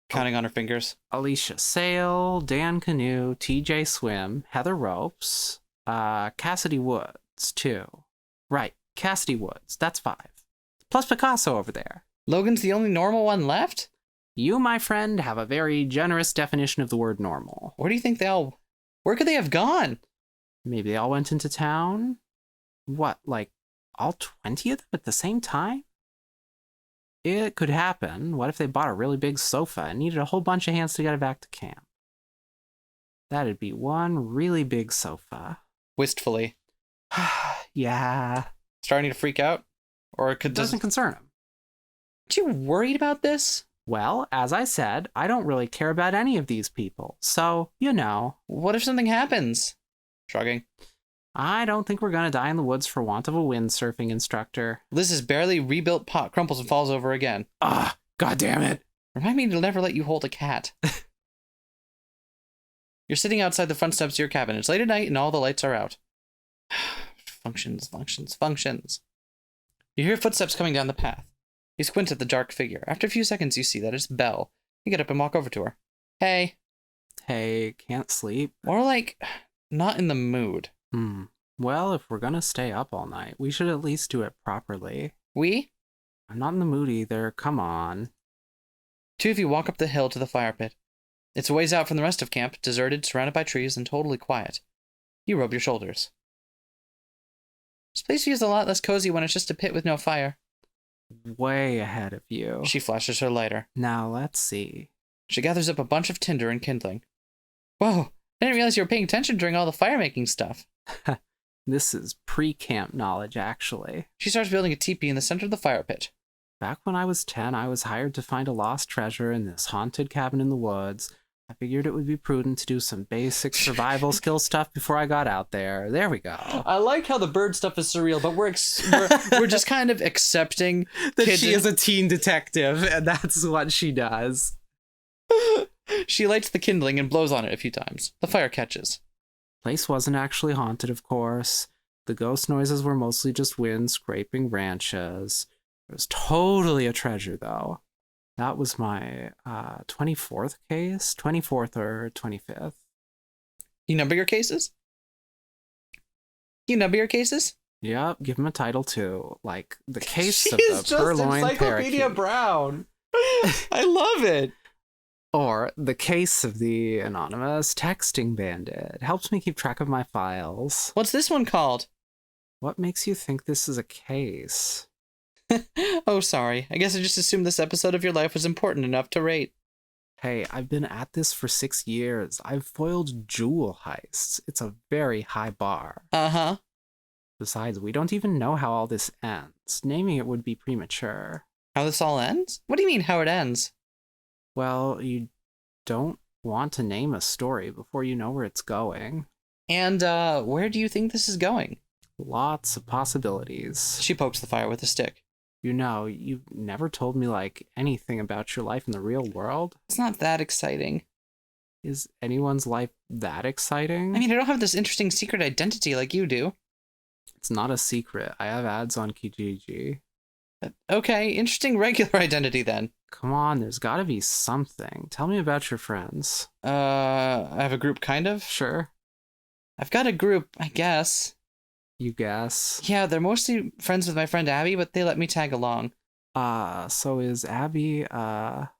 Counting on her fingers. Alicia Sale, Dan Canoe, TJ Swim, Heather Ropes, Cassidy Woods, too. Right, Cassidy Woods, that's 5. Plus Picasso over there. Logan's the only normal one left? You, my friend, have a very generous definition of the word normal. Where do you think where could they have gone? Maybe they all went into town? What, like all 20 of them at the same time? It could happen. What if they bought a really big sofa and needed a whole bunch of hands to get it back to camp? That'd be one really big sofa. Wistfully. Yeah. Starting to freak out? Or it doesn't concern him. Aren't you worried about this? Well, as I said, I don't really care about any of these people. So, you know. What if something happens? Shrugging. I don't think we're gonna die in the woods for want of a windsurfing instructor. Liz's barely rebuilt pot crumples and falls over again. God damn it. Remind me to never let you hold a cat. You're sitting outside the front steps of your cabin. It's late at night and all the lights are out. Functions. You hear footsteps coming down the path. You squint at the dark figure. After a few seconds, you see that it's Belle. You get up and walk over to her. Hey. Hey, can't sleep? More like, not in the mood. Well, if we're gonna stay up all night, we should at least do it properly. We? I'm not in the mood either, come on. Two of you walk up the hill to the fire pit. It's a ways out from the rest of camp, deserted, surrounded by trees, and totally quiet. You rub your shoulders. This place feels a lot less cozy when it's just a pit with no fire. Way ahead of you. She flashes her lighter. Now let's see. She gathers up a bunch of tinder and kindling. Whoa, I didn't realize you were paying attention during all the fire-making stuff. This is pre-camp knowledge, actually. She starts building a teepee in the center of the fire pit. Back when I was 10, I was hired to find a lost treasure in this haunted cabin in the woods. I figured it would be prudent to do some basic survival skill stuff before I got out there. There we go. I like how the bird stuff is surreal, but we're just kind of accepting That kids she is a teen detective, and that's what she does. She lights the kindling and blows on it a few times. The fire catches. Place wasn't actually haunted, of course. The ghost noises were mostly just wind scraping branches. It was totally a treasure, though. That was my 24th case? 24th or 25th. You number your cases? You number your cases? Yep, give him a title, too. Like, the case of She's the just purloined Encyclopedia parakeet. Brown. I love it. Or the case of the anonymous texting bandit. It helps me keep track of my files. What's this one called? What makes you think this is a case? Oh, sorry. I guess I just assumed this episode of your life was important enough to rate. Hey, I've been at this for 6 years. I've foiled jewel heists. It's a very high bar. Uh-huh. Besides, we don't even know how all this ends. Naming it would be premature. How this all ends? What do you mean, how it ends? Well, you don't want to name a story before you know where it's going. And, where do you think this is going? Lots of possibilities. She pokes the fire with a stick. You know, you've never told me, like, anything about your life in the real world. It's not that exciting. Is anyone's life that exciting? I mean, I don't have this interesting secret identity like you do. It's not a secret. I have ads on Kijiji. Okay, interesting regular identity then. Come on, there's gotta be something. Tell me about your friends. I have a group, kind of. Sure. I've got a group, I guess. You guess. Yeah, they're mostly friends with my friend Abby, but they let me tag along. So is Abby,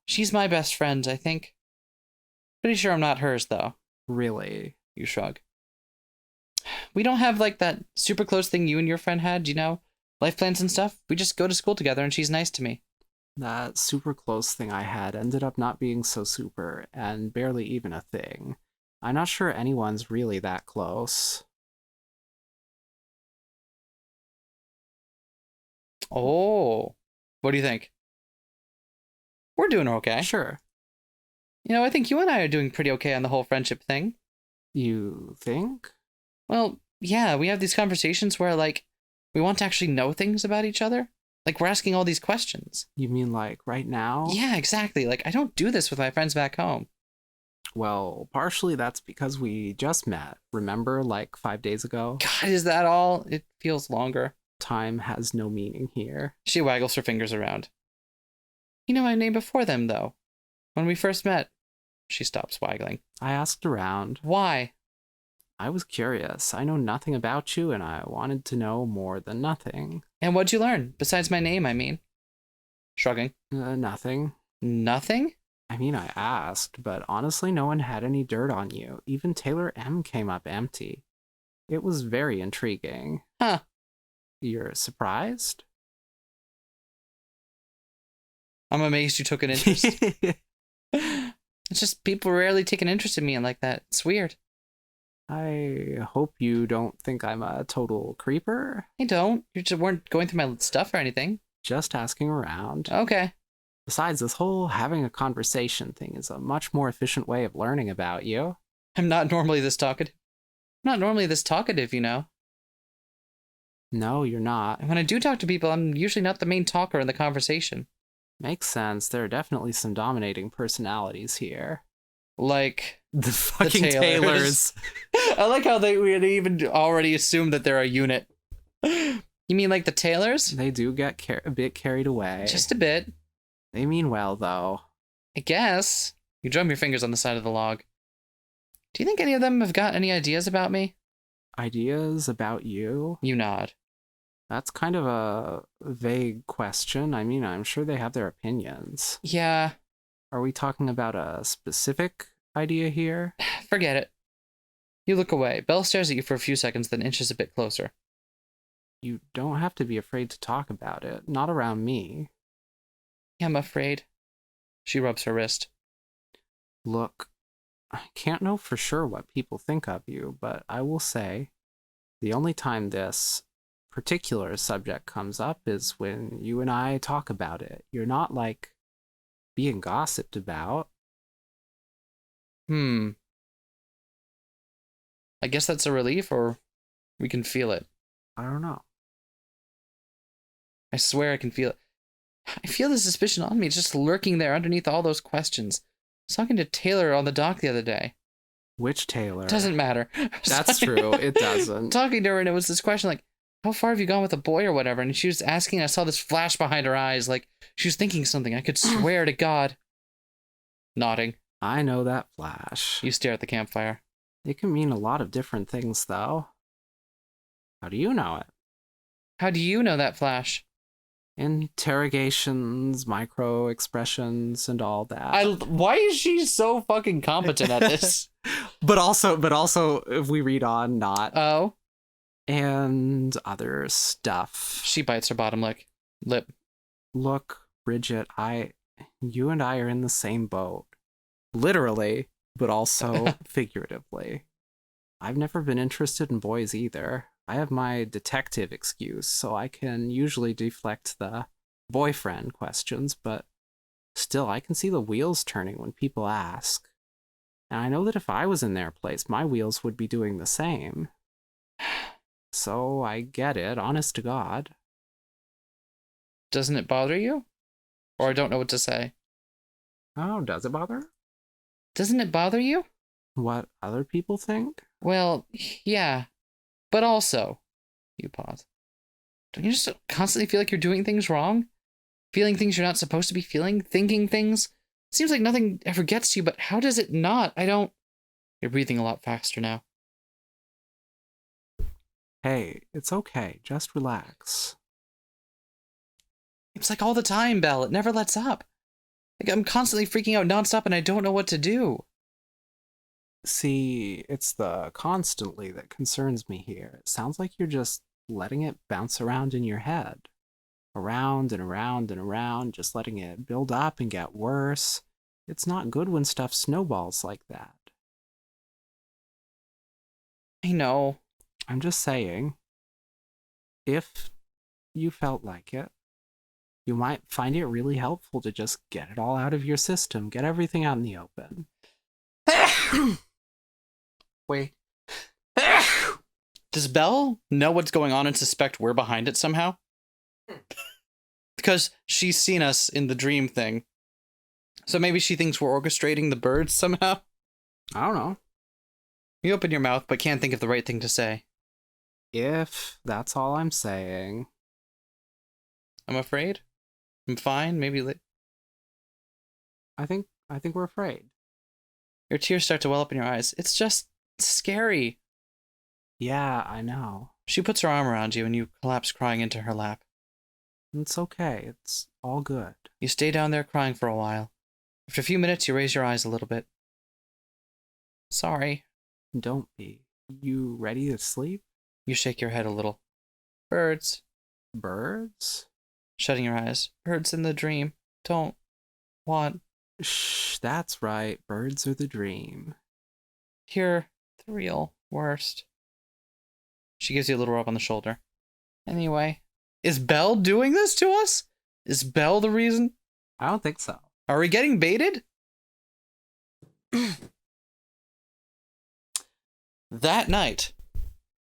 She's my best friend, I think. Pretty sure I'm not hers, though. really? You shrug. We don't have, like, that super close thing you and your friend had, you know? Life plans and stuff. We just go to school together and she's nice to me. That super close thing I had ended up not being so super, and barely even a thing. I'm not sure anyone's really that close. Oh. What do you think? We're doing okay. Sure. You know, I think you and I are doing pretty okay on the whole friendship thing. You think? Well, yeah, we have these conversations where, like, we want to actually know things about each other. Like, we're asking all these questions. You mean like right now? Yeah, exactly. Like, I don't do this with my friends back home. Well, partially that's because we just met. Remember, like 5 days ago? God, is that all? It feels longer. Time has no meaning here. She waggles her fingers around. You know my name before them, though. When we first met. She stops waggling. I asked around. Why? I was curious. I know nothing about you, and I wanted to know more than nothing. And what'd you learn? Besides my name, I mean. Shrugging. Nothing. Nothing? I mean, I asked, but honestly, no one had any dirt on you. Even Taylor M came up empty. It was very intriguing. Huh. You're surprised? I'm amazed you took an interest. It's just people rarely take an interest in me and like that. It's weird. I hope you don't think I'm a total creeper. I don't. You just weren't going through my stuff or anything. Just asking around. Okay. Besides, this whole having a conversation thing is a much more efficient way of learning about you. I'm not normally this talkative. I'm not normally this talkative, you know. No, you're not. And when I do talk to people, I'm usually not the main talker in the conversation. Makes sense. There are definitely some dominating personalities here. Like The fucking Taylors. Taylors. I like how we had even already assumed that they're a unit. You mean like the Taylors? They do get a bit carried away. Just a bit. They mean well, though. I guess. You drum your fingers on the side of the log. Do you think any of them have got any ideas about me? Ideas about you? You nod. That's kind of a vague question. I mean, I'm sure they have their opinions. Yeah. Are we talking about a specific idea here? Forget it. You look away. Belle stares at you for a few seconds, then inches a bit closer. You don't have to be afraid to talk about it. Not around me. I'm afraid. She rubs her wrist. Look, I can't know for sure what people think of you, but I will say, the only time this particular subject comes up is when you and I talk about it. You're not like being gossiped about. I guess that's a relief, or we can feel it. I don't know. I swear I can feel it. I feel the suspicion on me. It's just lurking there underneath all those questions. I was talking to Taylor on the dock the other day. Which Taylor? Doesn't matter. That's true. It doesn't. Talking to her, and it was this question like, how far have you gone with a boy or whatever? And she was asking, I saw this flash behind her eyes, like she was thinking something. I could swear to God. Nodding. I know that flash. You stare at the campfire. It can mean a lot of different things, though. How do you know it? How do you know that flash? Interrogations, micro expressions, and all that. Why is she so fucking competent at this? but also, if we read on, not. Oh. And other stuff. She bites her bottom lip. Look, Bridget, you and I are in the same boat. Literally, but also figuratively. I've never been interested in boys either. I have my detective excuse, so I can usually deflect the boyfriend questions, but still, I can see the wheels turning when people ask. And I know that if I was in their place, my wheels would be doing the same. So I get it, honest to God. Doesn't it bother you? Or I don't know what to say. Oh, does it bother? Doesn't it bother you? What other people think? Well, yeah. But also, you pause. Don't you just constantly feel like you're doing things wrong? Feeling things you're not supposed to be feeling? Thinking things? It seems like nothing ever gets to you, but how does it not? You're breathing a lot faster now. Hey, it's okay. Just relax. It's like all the time, Belle. It never lets up. Like I'm constantly freaking out nonstop and I don't know what to do. See, it's the constantly that concerns me here. It sounds like you're just letting it bounce around in your head. Around and around and around, just letting it build up and get worse. It's not good when stuff snowballs like that. I know. I'm just saying, if you felt like it, you might find it really helpful to just get it all out of your system, get everything out in the open. Wait. Does Belle know what's going on and suspect we're behind it somehow? Because she's seen us in the dream thing. So maybe she thinks we're orchestrating the birds somehow? I don't know. You open your mouth but can't think of the right thing to say. If that's all I'm saying. I'm afraid. I'm fine. Maybe I think we're afraid. your tears start to well up in your eyes. It's just scary. Yeah, I know. She puts her arm around you and you collapse crying into her lap. It's okay. It's all good. You stay down there crying for a while. After a few minutes, you raise your eyes a little bit. Sorry. Don't be. You ready to sleep? You shake your head a little. Birds. Birds? Shutting your eyes. Birds in the dream. Don't want. Shh, that's right. Birds are the dream. You're the real worst. She gives you a little rub on the shoulder. Anyway, is Belle doing this to us? Is Belle the reason? I don't think so. Are we getting baited? That night,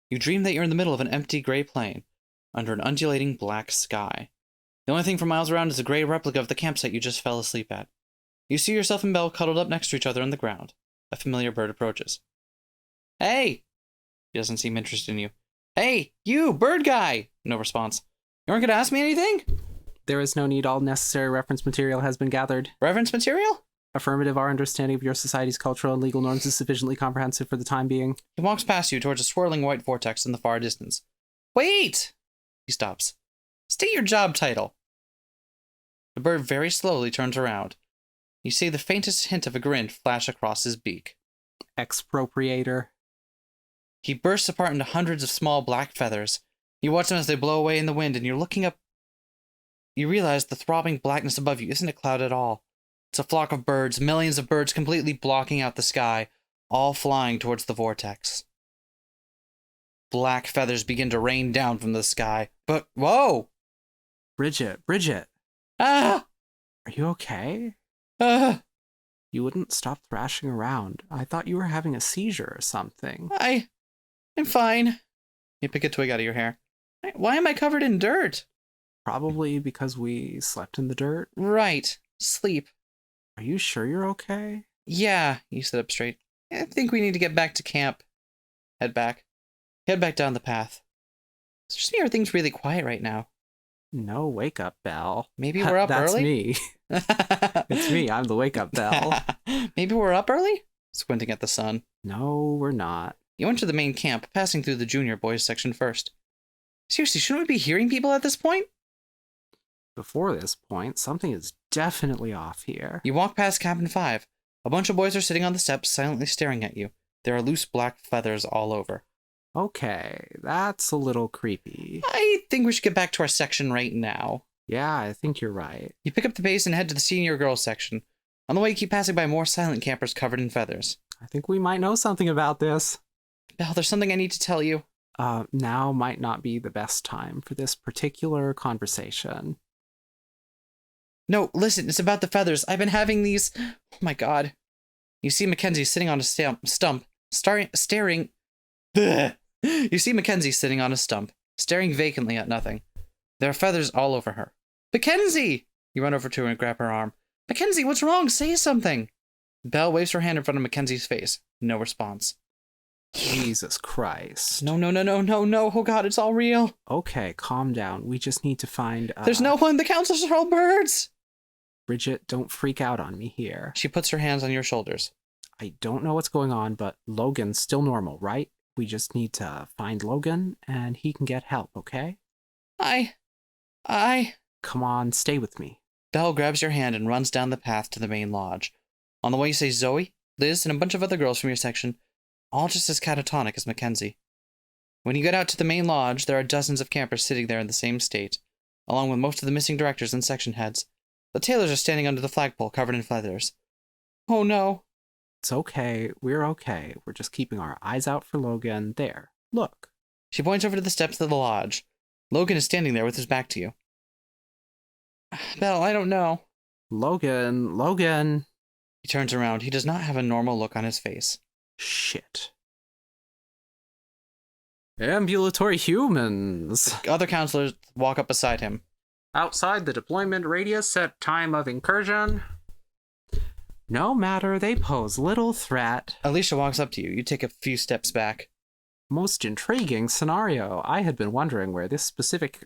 you dream that you're in the middle of an empty gray plain, under an undulating black sky. The only thing for miles around is a gray replica of the campsite you just fell asleep at. You see yourself and Belle cuddled up next to each other on the ground. A familiar bird approaches. Hey! He doesn't seem interested in you. Hey, you, bird guy! No response. You aren't going to ask me anything? There is no need. All necessary reference material has been gathered. Reference material? Affirmative. Our understanding of your society's cultural and legal norms is sufficiently comprehensive for the time being. He walks past you towards a swirling white vortex in the far distance. Wait! He stops. State your job title. The bird very slowly turns around. You see the faintest hint of a grin flash across his beak. Expropriator. He bursts apart into hundreds of small black feathers. You watch them as they blow away in the wind, and you're looking up. You realize the throbbing blackness above you isn't a cloud at all. It's a flock of birds, millions of birds completely blocking out the sky, all flying towards the vortex. Black feathers begin to rain down from the sky. But, whoa! Bridget, Ah! are you okay? Ah! You wouldn't stop thrashing around. I thought you were having a seizure or something. I'm fine. You pick a twig out of your hair. Why am I covered in dirt? Probably because we slept in the dirt. Right. Sleep. Are you sure you're okay? Yeah, you sit up straight. I think we need to get back to camp. Head back. Head back down the path. It's just me, everything's really quiet right now. No wake-up bell. Maybe we're up That's early? me. It's me. I'm the wake-up bell. Maybe we're up early? Squinting at the sun. No, we're not. You enter the main camp, passing through the junior boys section first. Seriously, shouldn't we be hearing people at this point? Before this point, something is definitely off here. You walk past Cabin 5. A bunch of boys are sitting on the steps, silently staring at you. There are loose black feathers all over. Okay, that's a little creepy. I think we should get back to our section right now. Yeah, I think you're right. You pick up the pace and head to the senior girls section. On the way, you keep passing by more silent campers covered in feathers. I think we might know something about this. Belle, there's something I need to tell you. Now might not be the best time for this particular conversation. No, listen, it's about the feathers. I've been having these... Oh my god. You see Mackenzie sitting on a stump, staring... Bleh. You see Mackenzie sitting on a stump, staring vacantly at nothing. There are feathers all over her. Mackenzie! You run over to her and grab her arm. Mackenzie, what's wrong? Say something! Belle waves her hand in front of Mackenzie's face. No response. Jesus Christ. No. Oh god, it's all real. Okay, calm down. We just need to find... There's no one. The counselors are all birds. Bridget, don't freak out on me here. She puts her hands on your shoulders. I don't know what's going on, but Logan's still normal, right? We just need to find Logan, and he can get help, okay? Come on, stay with me. Belle grabs your hand and runs down the path to the main lodge. On the way, you say Zoe, Liz, and a bunch of other girls from your section, all just as catatonic as Mackenzie. When you get out to the main lodge, there are dozens of campers sitting there in the same state, along with most of the missing directors and section heads. The tailors are standing under the flagpole covered in feathers. Oh no. It's okay. We're okay. We're just keeping our eyes out for Logan. There. Look. She points over to the steps of the lodge. Logan is standing there with his back to you. Belle, I don't know. Logan. He turns around. He does not have a normal look on his face. Shit. Ambulatory humans. Other counselors walk up beside him. Outside the deployment radius at time of incursion. No matter, they pose little threat. Alicia walks up to you. You take a few steps back. Most intriguing scenario. I had been wondering where this specific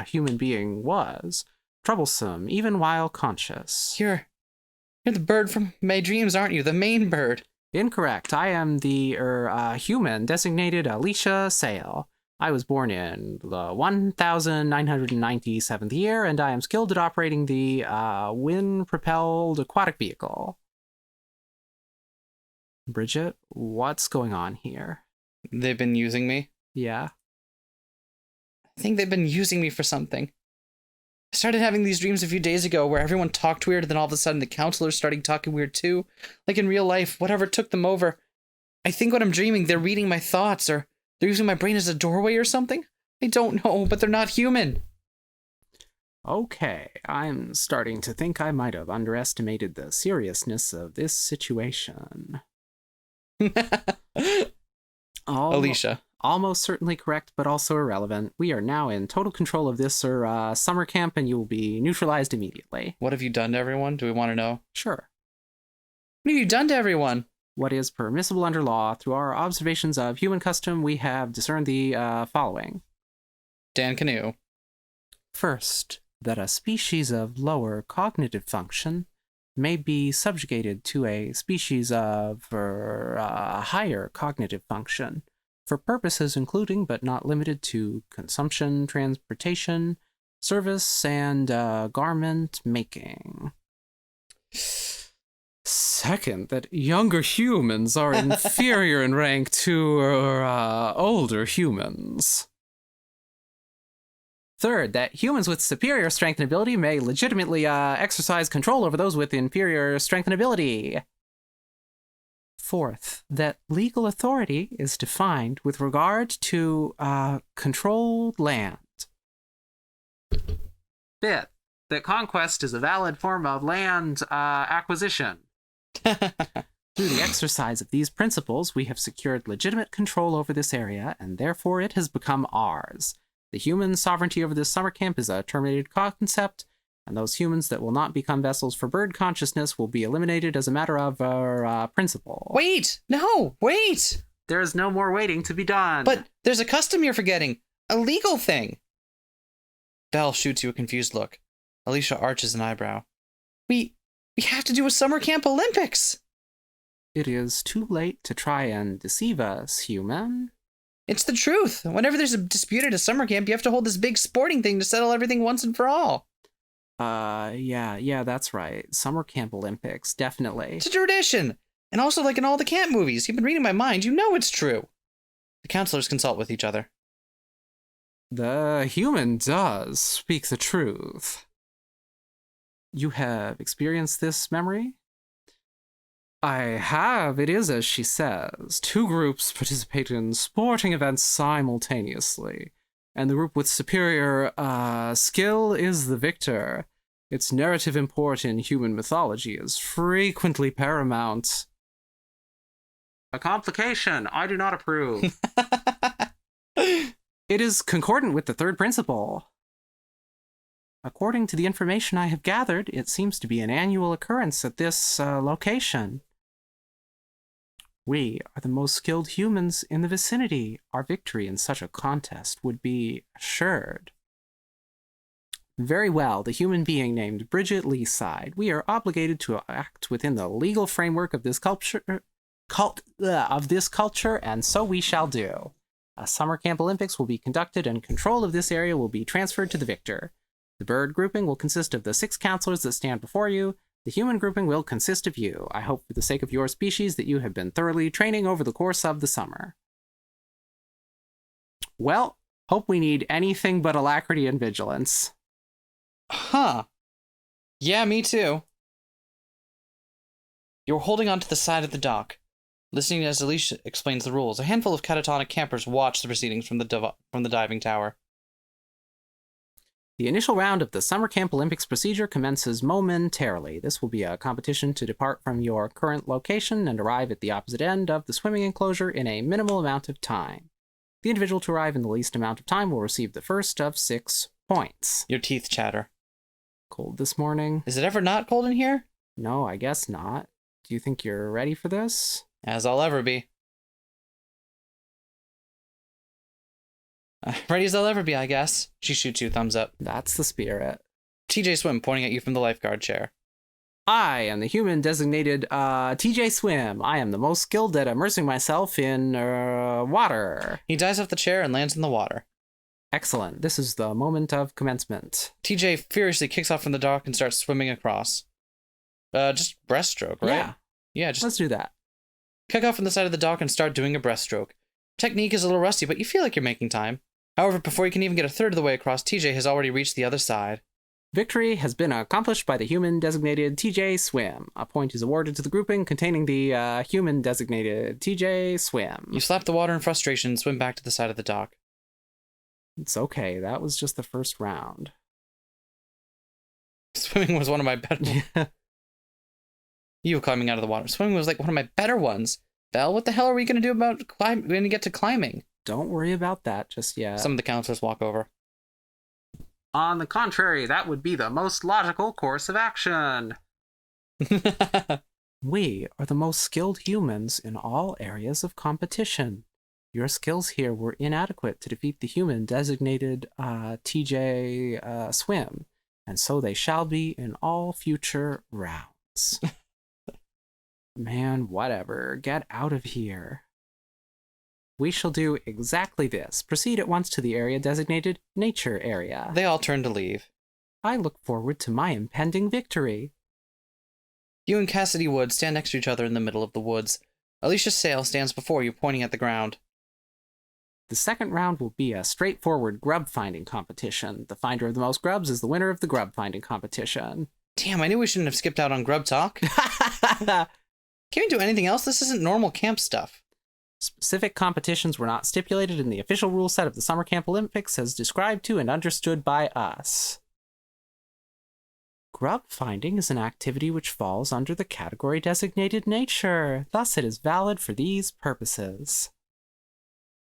human being was. Troublesome, even while conscious. You're the bird from my dreams, aren't you? The main bird. Incorrect. I am the human designated Alicia Sale. I was born in the 1997th year, and I am skilled at operating the wind-propelled aquatic vehicle. Bridget, what's going on here? They've been using me. Yeah? I think they've been using me for something. I started having these dreams a few days ago where everyone talked weird, and then all of a sudden the counselors started talking weird too. Like in real life, whatever took them over. I think when I'm dreaming, they're reading my thoughts, or they're using my brain as a doorway or something? I don't know, but they're not human. Okay, I'm starting to think I might have underestimated the seriousness of this situation. Alicia. Almost certainly correct, but also irrelevant. We are now in total control of this summer camp, and you will be neutralized immediately. What have you done to everyone? Do we want to know? Sure. What have you done to everyone? What is permissible under law? Through our observations of human custom, we have discerned the following. Dan Canoe. First, that a species of lower cognitive function may be subjugated to a species of higher cognitive function for purposes including but not limited to consumption, transportation, service, and garment making. Second, that younger humans are inferior in rank to older humans. Third, that humans with superior strength and ability may legitimately exercise control over those with inferior strength and ability. Fourth, that legal authority is defined with regard to controlled land. Fifth, that conquest is a valid form of land acquisition. Through the exercise of these principles, we have secured legitimate control over this area, and therefore it has become ours. The human sovereignty over this summer camp is a terminated concept, and those humans that will not become vessels for bird consciousness will be eliminated as a matter of principle. Wait! No! Wait! There is no more waiting to be done. But there's a custom you're forgetting. A legal thing. Belle shoots you a confused look. Alicia arches an eyebrow. We have to do a summer camp Olympics! It is too late to try and deceive us, human. It's the truth. Whenever there's a dispute at a summer camp, you have to hold this big sporting thing to settle everything once and for all. Yeah, that's right. Summer Camp Olympics, definitely. It's a tradition. And also like in all the camp movies. You've been reading my mind. You know it's true. The counselors consult with each other. The human does speak the truth. You have experienced this memory? I have. It is as she says. Two groups participate in sporting events simultaneously, and the group with superior skill is the victor. Its narrative import in human mythology is frequently paramount. A complication. I do not approve. It is concordant with the third principle. According to the information I have gathered, it seems to be an annual occurrence at this location. We are the most skilled humans in the vicinity. Our victory in such a contest would be assured. Very well, the human being named Bridget Leaside. We are obligated to act within the legal framework of this culture, and so we shall do. A summer camp Olympics will be conducted, and control of this area will be transferred to the victor. The bird grouping will consist of the 6 counselors that stand before you. The human grouping will consist of you. I hope for the sake of your species that you have been thoroughly training over the course of the summer. Well, hope we need anything but alacrity and vigilance. Huh. Yeah, me too. You're holding onto the side of the dock, listening as Alicia explains the rules. A handful of catatonic campers watch the proceedings from the diving tower. The initial round of the Summer Camp Olympics procedure commences momentarily. This will be a competition to depart from your current location and arrive at the opposite end of the swimming enclosure in a minimal amount of time. The individual to arrive in the least amount of time will receive the first of 6 points. Your teeth chatter. Cold this morning? Is it ever not cold in here? No, I guess not. Do you think you're ready for this? As I'll ever be. Ready as I'll ever be, I guess. She shoots you a thumbs up. That's the spirit. TJ Swim pointing at you from the lifeguard chair. I am the human designated TJ Swim. I am the most skilled at immersing myself in water. He dives off the chair and lands in the water. Excellent. This is the moment of commencement. TJ furiously kicks off from the dock and starts swimming across. Just breaststroke, right? Yeah, just let's do that. kick off from the side of the dock and start doing a breaststroke. Technique is a little rusty, but you feel like you're making time. However, before you can even get a third of the way across, TJ has already reached the other side. Victory has been accomplished by the human-designated TJ Swim. A point is awarded to the grouping containing the human-designated TJ Swim. You slap the water in frustration and swim back to the side of the dock. It's okay, that was just the first round. Swimming was one of my better... You climbing out of the water. Swimming was like one of my better ones. Belle, what the hell are we going to do about when we get to climbing? Don't worry about that just yet. Some of the counselors walk over. On the contrary, that would be the most logical course of action. We are the most skilled humans in all areas of competition. Your skills here were inadequate to defeat the human-designated TJ Swim, and so they shall be in all future rounds. Man, whatever. Get out of here. We shall do exactly this. Proceed at once to the area designated Nature Area. They all turn to leave. I look forward to my impending victory. You and Cassidy Wood stand next to each other in the middle of the woods. Alicia Sale stands before you, pointing at the ground. The second round will be a straightforward grub-finding competition. The finder of the most grubs is the winner of the grub-finding competition. Damn, I knew we shouldn't have skipped out on grub talk. Can't we do anything else? This isn't normal camp stuff. Specific competitions were not stipulated in the official rule set of the Summer Camp Olympics as described to and understood by us. Grub finding is an activity which falls under the category designated nature. Thus, it is valid for these purposes.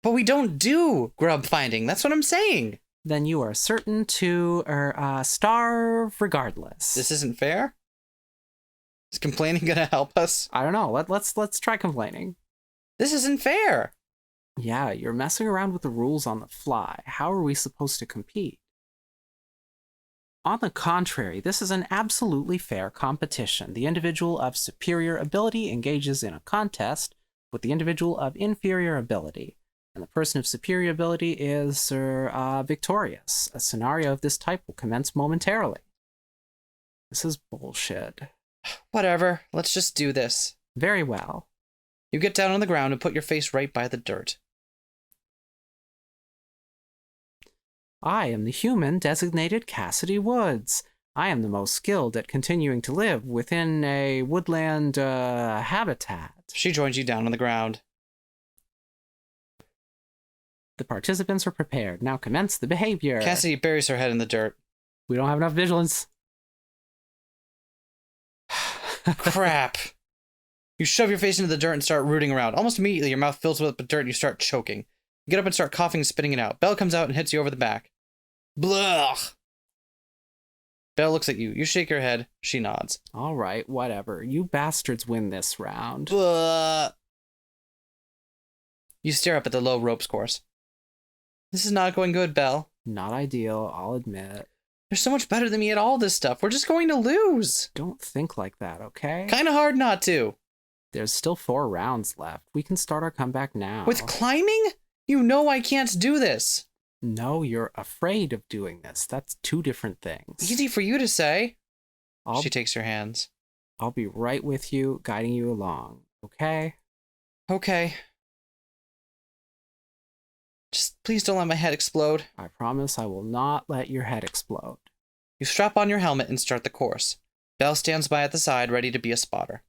But we don't do grub finding. That's what I'm saying. Then you are certain to starve regardless. This isn't fair? Is complaining gonna help us? I don't know. Let's try complaining. This isn't fair. Yeah, you're messing around with the rules on the fly. How are we supposed to compete? On the contrary, this is an absolutely fair competition. The individual of superior ability engages in a contest with the individual of inferior ability, and the person of superior ability is victorious. A scenario of this type will commence momentarily. This is bullshit. Whatever. Let's just do this. Very well. You get down on the ground and put your face right by the dirt. I am the human designated Cassidy Woods. I am the most skilled at continuing to live within a woodland habitat. She joins you down on the ground. The participants are prepared. Now commence the behavior. Cassidy buries her head in the dirt. We don't have enough vigilance. Crap. You shove your face into the dirt and start rooting around. Almost immediately, your mouth fills with dirt and you start choking. You get up and start coughing and spitting it out. Belle comes out and hits you over the back. Blah! Belle looks at you. You shake your head. She nods. All right, whatever. You bastards win this round. Blah! You stare up at the low ropes course. This is not going good, Belle. Not ideal, I'll admit. You're so much better than me at all this stuff. We're just going to lose. Don't think like that, okay? Kinda hard not to. There's still 4 rounds left. We can start our comeback now. With climbing? You know I can't do this. No, you're afraid of doing this. That's 2 different things. Easy for you to say. I'll, She takes your hands. I'll be right with you, guiding you along, okay? Okay. Just please don't let my head explode. I promise I will not let your head explode. You strap on your helmet and start the course. Belle stands by at the side, ready to be a spotter.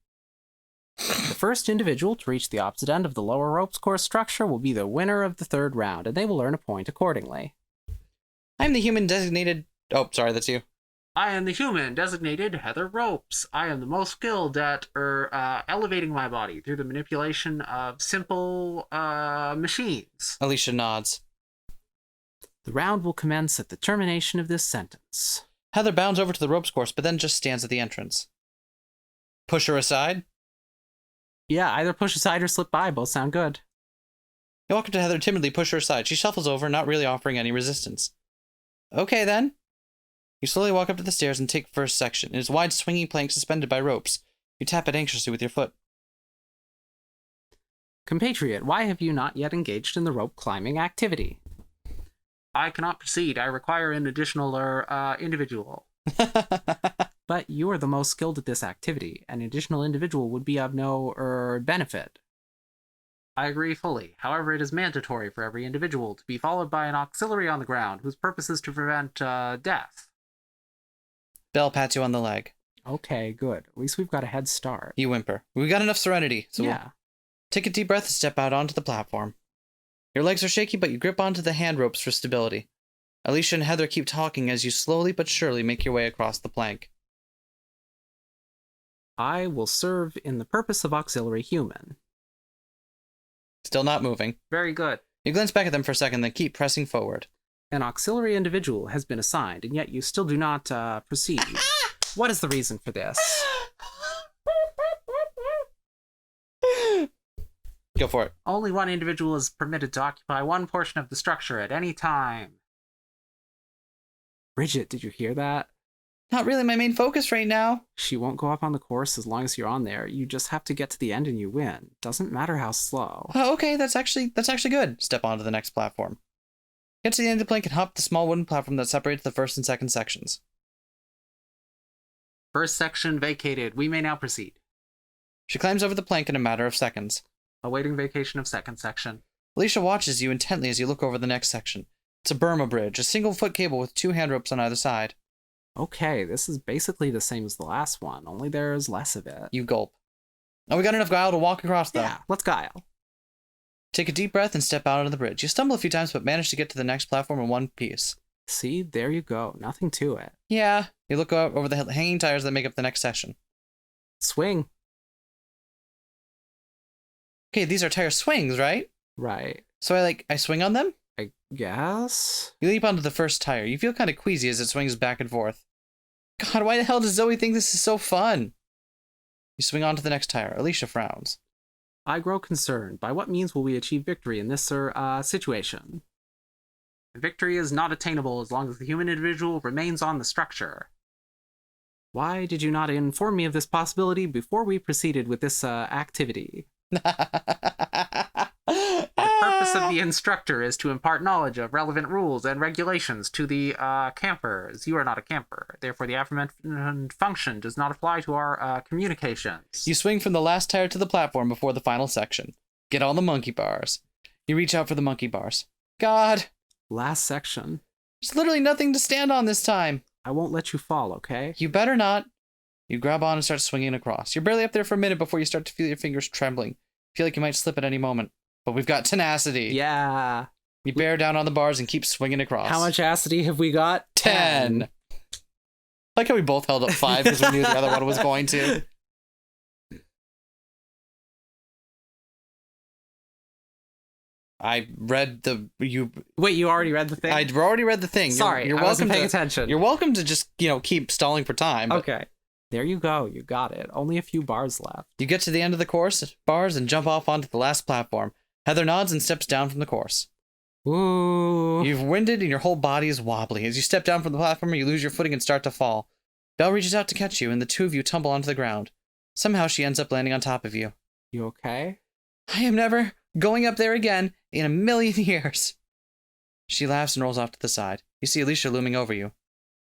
The first individual to reach the opposite end of the lower ropes course structure will be the winner of the 3rd round, and they will earn a point accordingly. I'm the human designated... Oh, sorry, that's you. I am the human designated Heather Ropes. I am the most skilled at elevating my body through the manipulation of simple machines. Alicia nods. The round will commence at the termination of this sentence. Heather bounds over to the ropes course, but then just stands at the entrance. Push her aside. Yeah, either push aside or slip by. Both sound good. You walk up to Heather, timidly push her aside. She shuffles over, not really offering any resistance. Okay, then. You slowly walk up to the stairs and take first section. It is wide swinging plank suspended by ropes. You tap it anxiously with your foot. Compatriot, why have you not yet engaged in the rope climbing activity? I cannot proceed. I require an additional individual. But you are the most skilled at this activity. An additional individual would be of no benefit. I agree fully. However, it is mandatory for every individual to be followed by an auxiliary on the ground, whose purpose is to prevent death. Belle pats you on the leg. Okay, good. At least we've got a head start. You whimper. We got enough serenity, so yeah. We'll take a deep breath and step out onto the platform. Your legs are shaky, but you grip onto the hand ropes for stability. Alicia and Heather keep talking as you slowly but surely make your way across the plank. I will serve in the purpose of auxiliary human. Still not moving. Very good. You glance back at them for a second, then keep pressing forward. An auxiliary individual has been assigned, and yet you still do not proceed. What is the reason for this? Go for it. Only one individual is permitted to occupy one portion of the structure at any time. Bridget, did you hear that? Not really my main focus right now. She won't go up on the course as long as you're on there. You just have to get to the end and you win. Doesn't matter how slow. Oh, okay, that's actually good. Step onto the next platform. Get to the end of the plank and hop the small wooden platform that separates the first and second sections. First section vacated. We may now proceed. She climbs over the plank in a matter of seconds. Awaiting vacation of second section. Alicia watches you intently as you look over the next section. It's a Burma bridge, a single-foot cable with 2 hand ropes on either side. Okay, this is basically the same as the last one, only there's less of it. You gulp. Oh, we got enough guile to walk across, though. Yeah, let's guile. Take a deep breath and step out onto the bridge. You stumble a few times, but manage to get to the next platform in one piece. See, there you go. Nothing to it. Yeah. You look up over the hanging tires that make up the next section. Swing. Okay, these are tire swings, right? Right. So I swing on them? I guess? You leap onto the first tire. You feel kind of queasy as it swings back and forth. God, why the hell does Zoe think this is so fun? You swing on to the next tire. Alicia frowns. I grow concerned. By what means will we achieve victory in this situation? Victory is not attainable as long as the human individual remains on the structure. Why did you not inform me of this possibility before we proceeded with this activity? The purpose of the instructor is to impart knowledge of relevant rules and regulations to the campers. You are not a camper. Therefore, the aforementioned function does not apply to our communications. You swing from the last tire to the platform before the final section. Get on the monkey bars. You reach out for the monkey bars. God. Last section. There's literally nothing to stand on this time. I won't let you fall, okay? You better not. You grab on and start swinging across. You're barely up there for a minute before you start to feel your fingers trembling. Feel like you might slip at any moment. But we've got tenacity. Yeah. You bear down on the bars and keep swinging across. How much acity have we got? 10. Like how we both held up 5 because we knew the other one was going to. I read the Wait, you already read the thing? I'd already read the thing. Sorry, you're I welcome wasn't paying to, attention. You're welcome to just, keep stalling for time. Okay. There you go. You got it. Only a few bars left. You get to the end of the course bars and jump off onto the last platform. Heather nods and steps down from the course. Ooh. You've winded and your whole body is wobbly. As you step down from the platform, you lose your footing and start to fall. Belle reaches out to catch you, and the two of you tumble onto the ground. Somehow she ends up landing on top of you. You okay? I am never going up there again in a million years. She laughs and rolls off to the side. You see Alicia looming over you.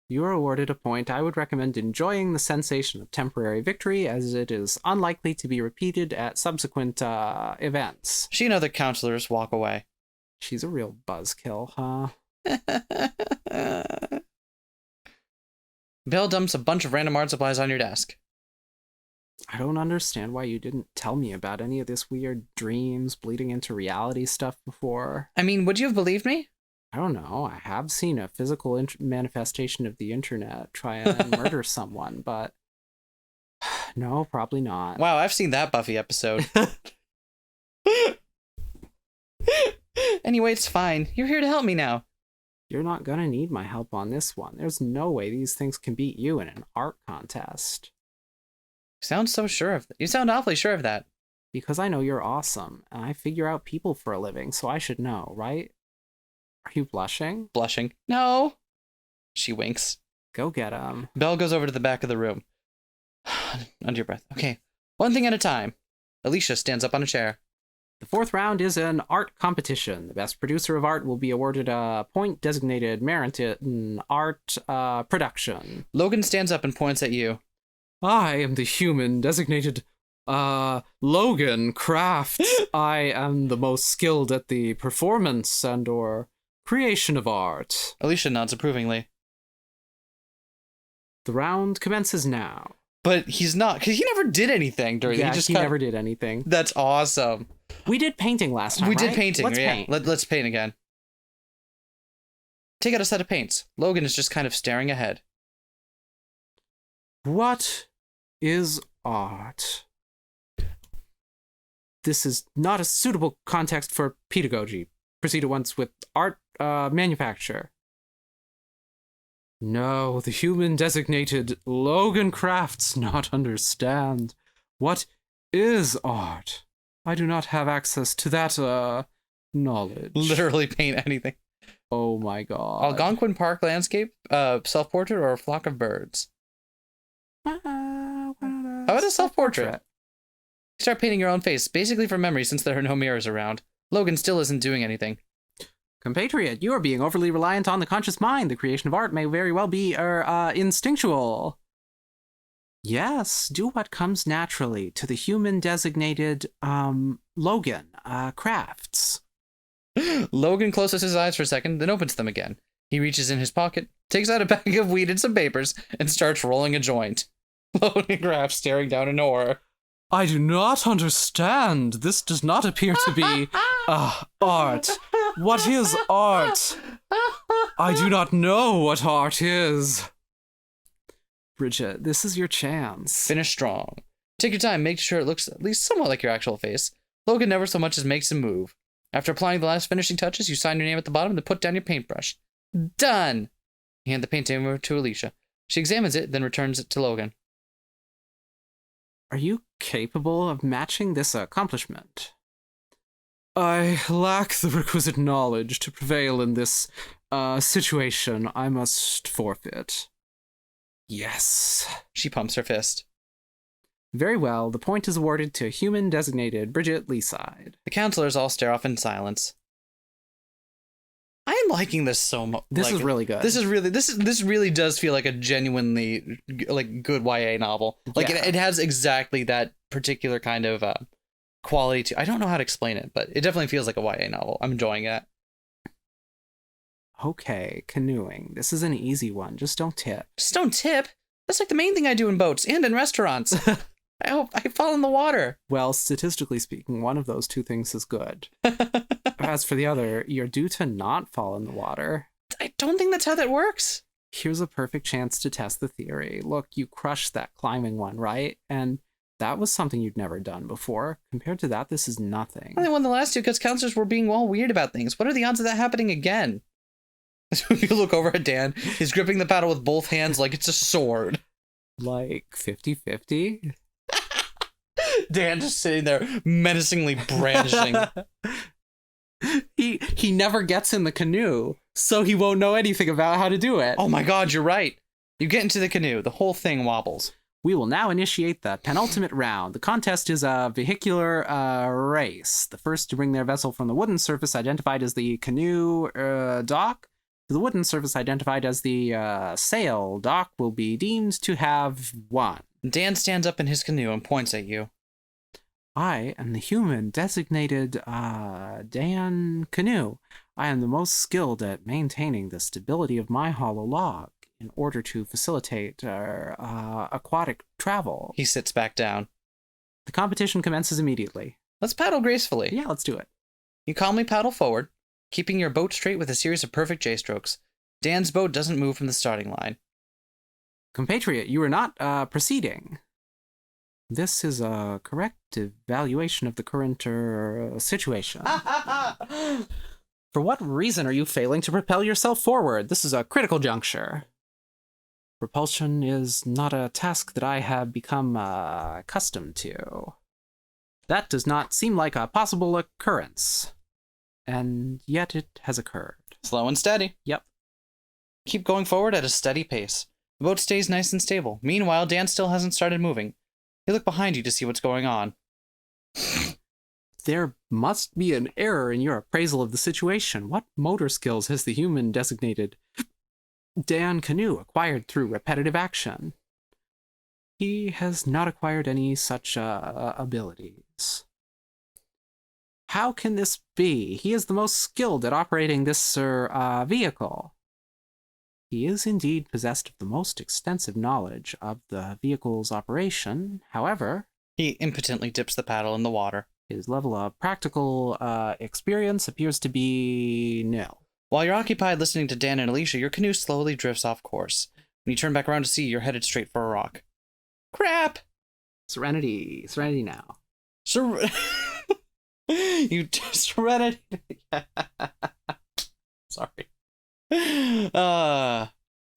You are awarded a point. I would recommend enjoying the sensation of temporary victory, as it is unlikely to be repeated at subsequent events. She and other counselors walk away. She's a real buzzkill, huh? Belle dumps a bunch of random art supplies on your desk. I don't understand why you didn't tell me about any of this weird dreams bleeding into reality stuff before. I mean, would you have believed me? I don't know. I have seen a physical manifestation of the internet try and murder someone, but no, probably not. Wow, I've seen that Buffy episode. Anyway, it's fine. You're here to help me now. You're not gonna need my help on this one. There's no way these things can beat you in an art contest. You sound so sure of that. You sound awfully sure of that. Because I know you're awesome, and I figure out people for a living, so I should know, right? Are you blushing? Blushing. No. She winks. Go get 'em. Belle goes over to the back of the room. Under your breath. Okay. One thing at a time. Alicia stands up on a chair. The fourth round is an art competition. The best producer of art will be awarded a point designated merit in art production. Logan stands up and points at you. I am the human designated Logan Crafts. I am the most skilled at the performance and or creation of art. Alicia nods approvingly. The round commences now. But he's not, because he never did anything during it. He never did anything. That's awesome. We did painting last time, We right? did painting. Let's yeah. paint. Let's paint again. Take out a set of paints. Logan is just kind of staring ahead. What is art? This is not a suitable context for pedagogy. Proceed at once with art manufacture. No, the human designated Logan Crafts not understand. What is art? I do not have access to that knowledge. Literally paint anything. Oh my god. Algonquin Park landscape, self-portrait, or a flock of birds? How How about a self-portrait? Start painting your own face, basically from memory since there are no mirrors around. Logan still isn't doing anything. Compatriot, you are being overly reliant on the conscious mind. The creation of art may very well be instinctual. Yes, do what comes naturally to the human designated Logan Crafts. Logan closes his eyes for a second, then opens them again. He reaches in his pocket, takes out a bag of weed and some papers, and starts rolling a joint. Logan Crafts staring down in horror. I do not understand. This does not appear to be art. What is art? I do not know what art is. Bridget, this is your chance. Finish strong. Take your time, make sure it looks at least somewhat like your actual face. Logan never so much as makes a move. After applying the last finishing touches, you sign your name at the bottom and put down your paintbrush. Done! You hand the paint over to Alicia. She examines it, then returns it to Logan. Are you capable of matching this accomplishment? I lack the requisite knowledge to prevail in this situation. I must forfeit. Yes. She pumps her fist. Very well. The point is awarded to human designated Bridget Leaside. The counselors all stare off in silence. I'm liking this so much. This is really good. This really does feel like a genuinely good YA novel. Like Yeah. it has exactly that particular kind of quality to. I don't know how to explain it, but it definitely feels like a YA novel. I'm enjoying it. Okay, canoeing. This is an easy one. Just don't tip. Just don't tip. That's like the main thing I do in boats and in restaurants. I hope I fall in the water. Well, statistically speaking, one of those two things is good. As for the other, you're due to not fall in the water. I don't think that's how that works. Here's a perfect chance to test the theory. Look, you crushed that climbing one, right? And that was something you'd never done before. Compared to that, this is nothing. I only won the last two because counselors were being all weird about things. What are the odds of that happening again? You look over at Dan. He's gripping the paddle with both hands like it's a sword. Like 50-50? Dan just sitting there menacingly brandishing. He never gets in the canoe, so he won't know anything about how to do it. Oh my god, you're right. You get into the canoe. The whole thing wobbles. We will now initiate the penultimate round. The contest is a vehicular race. The first to bring their vessel from the wooden surface identified as the canoe dock to the wooden surface identified as the sail dock will be deemed to have won. Dan stands up in his canoe and points at you. I am the human designated Dan Canoe. I am the most skilled at maintaining the stability of my hollow log in order to facilitate aquatic travel. He sits back down. The competition commences immediately. Let's paddle gracefully. Yeah, let's do it. You calmly paddle forward, keeping your boat straight with a series of perfect J-strokes. Dan's boat doesn't move from the starting line. Compatriot, you are not proceeding. This is a correct evaluation of the current situation. For what reason are you failing to propel yourself forward? This is a critical juncture. Propulsion is not a task that I have become accustomed to. That does not seem like a possible occurrence. And yet it has occurred. Slow and steady. Yep. Keep going forward at a steady pace. The boat stays nice and stable. Meanwhile, Dan still hasn't started moving. You look behind you to see what's going on. There must be an error in your appraisal of the situation. What motor skills has the human designated Dan Canoe acquired through repetitive action? He has not acquired any such abilities. How can this be? He is the most skilled at operating this vehicle. He is indeed possessed of the most extensive knowledge of the vehicle's operation. However, He impotently dips the paddle in the water. his level of practical experience appears to be nil. While you're occupied listening to Dan and Alicia, your canoe slowly drifts off course. When you turn back around to see, you're headed straight for a rock. Crap! Serenity now. Serenity. Sorry.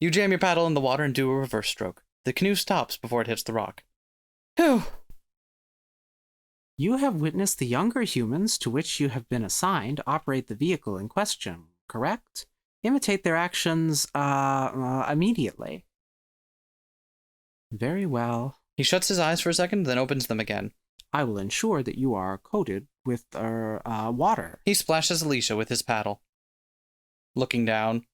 You jam your paddle in the water and do a reverse stroke. The canoe stops before it hits the rock. Whew. You have witnessed the younger humans to which you have been assigned operate the vehicle in question, correct? Imitate their actions immediately. Very well. He shuts his eyes for a second, then opens them again. I will ensure that you are coated with water. He splashes Alicia with his paddle. Looking down.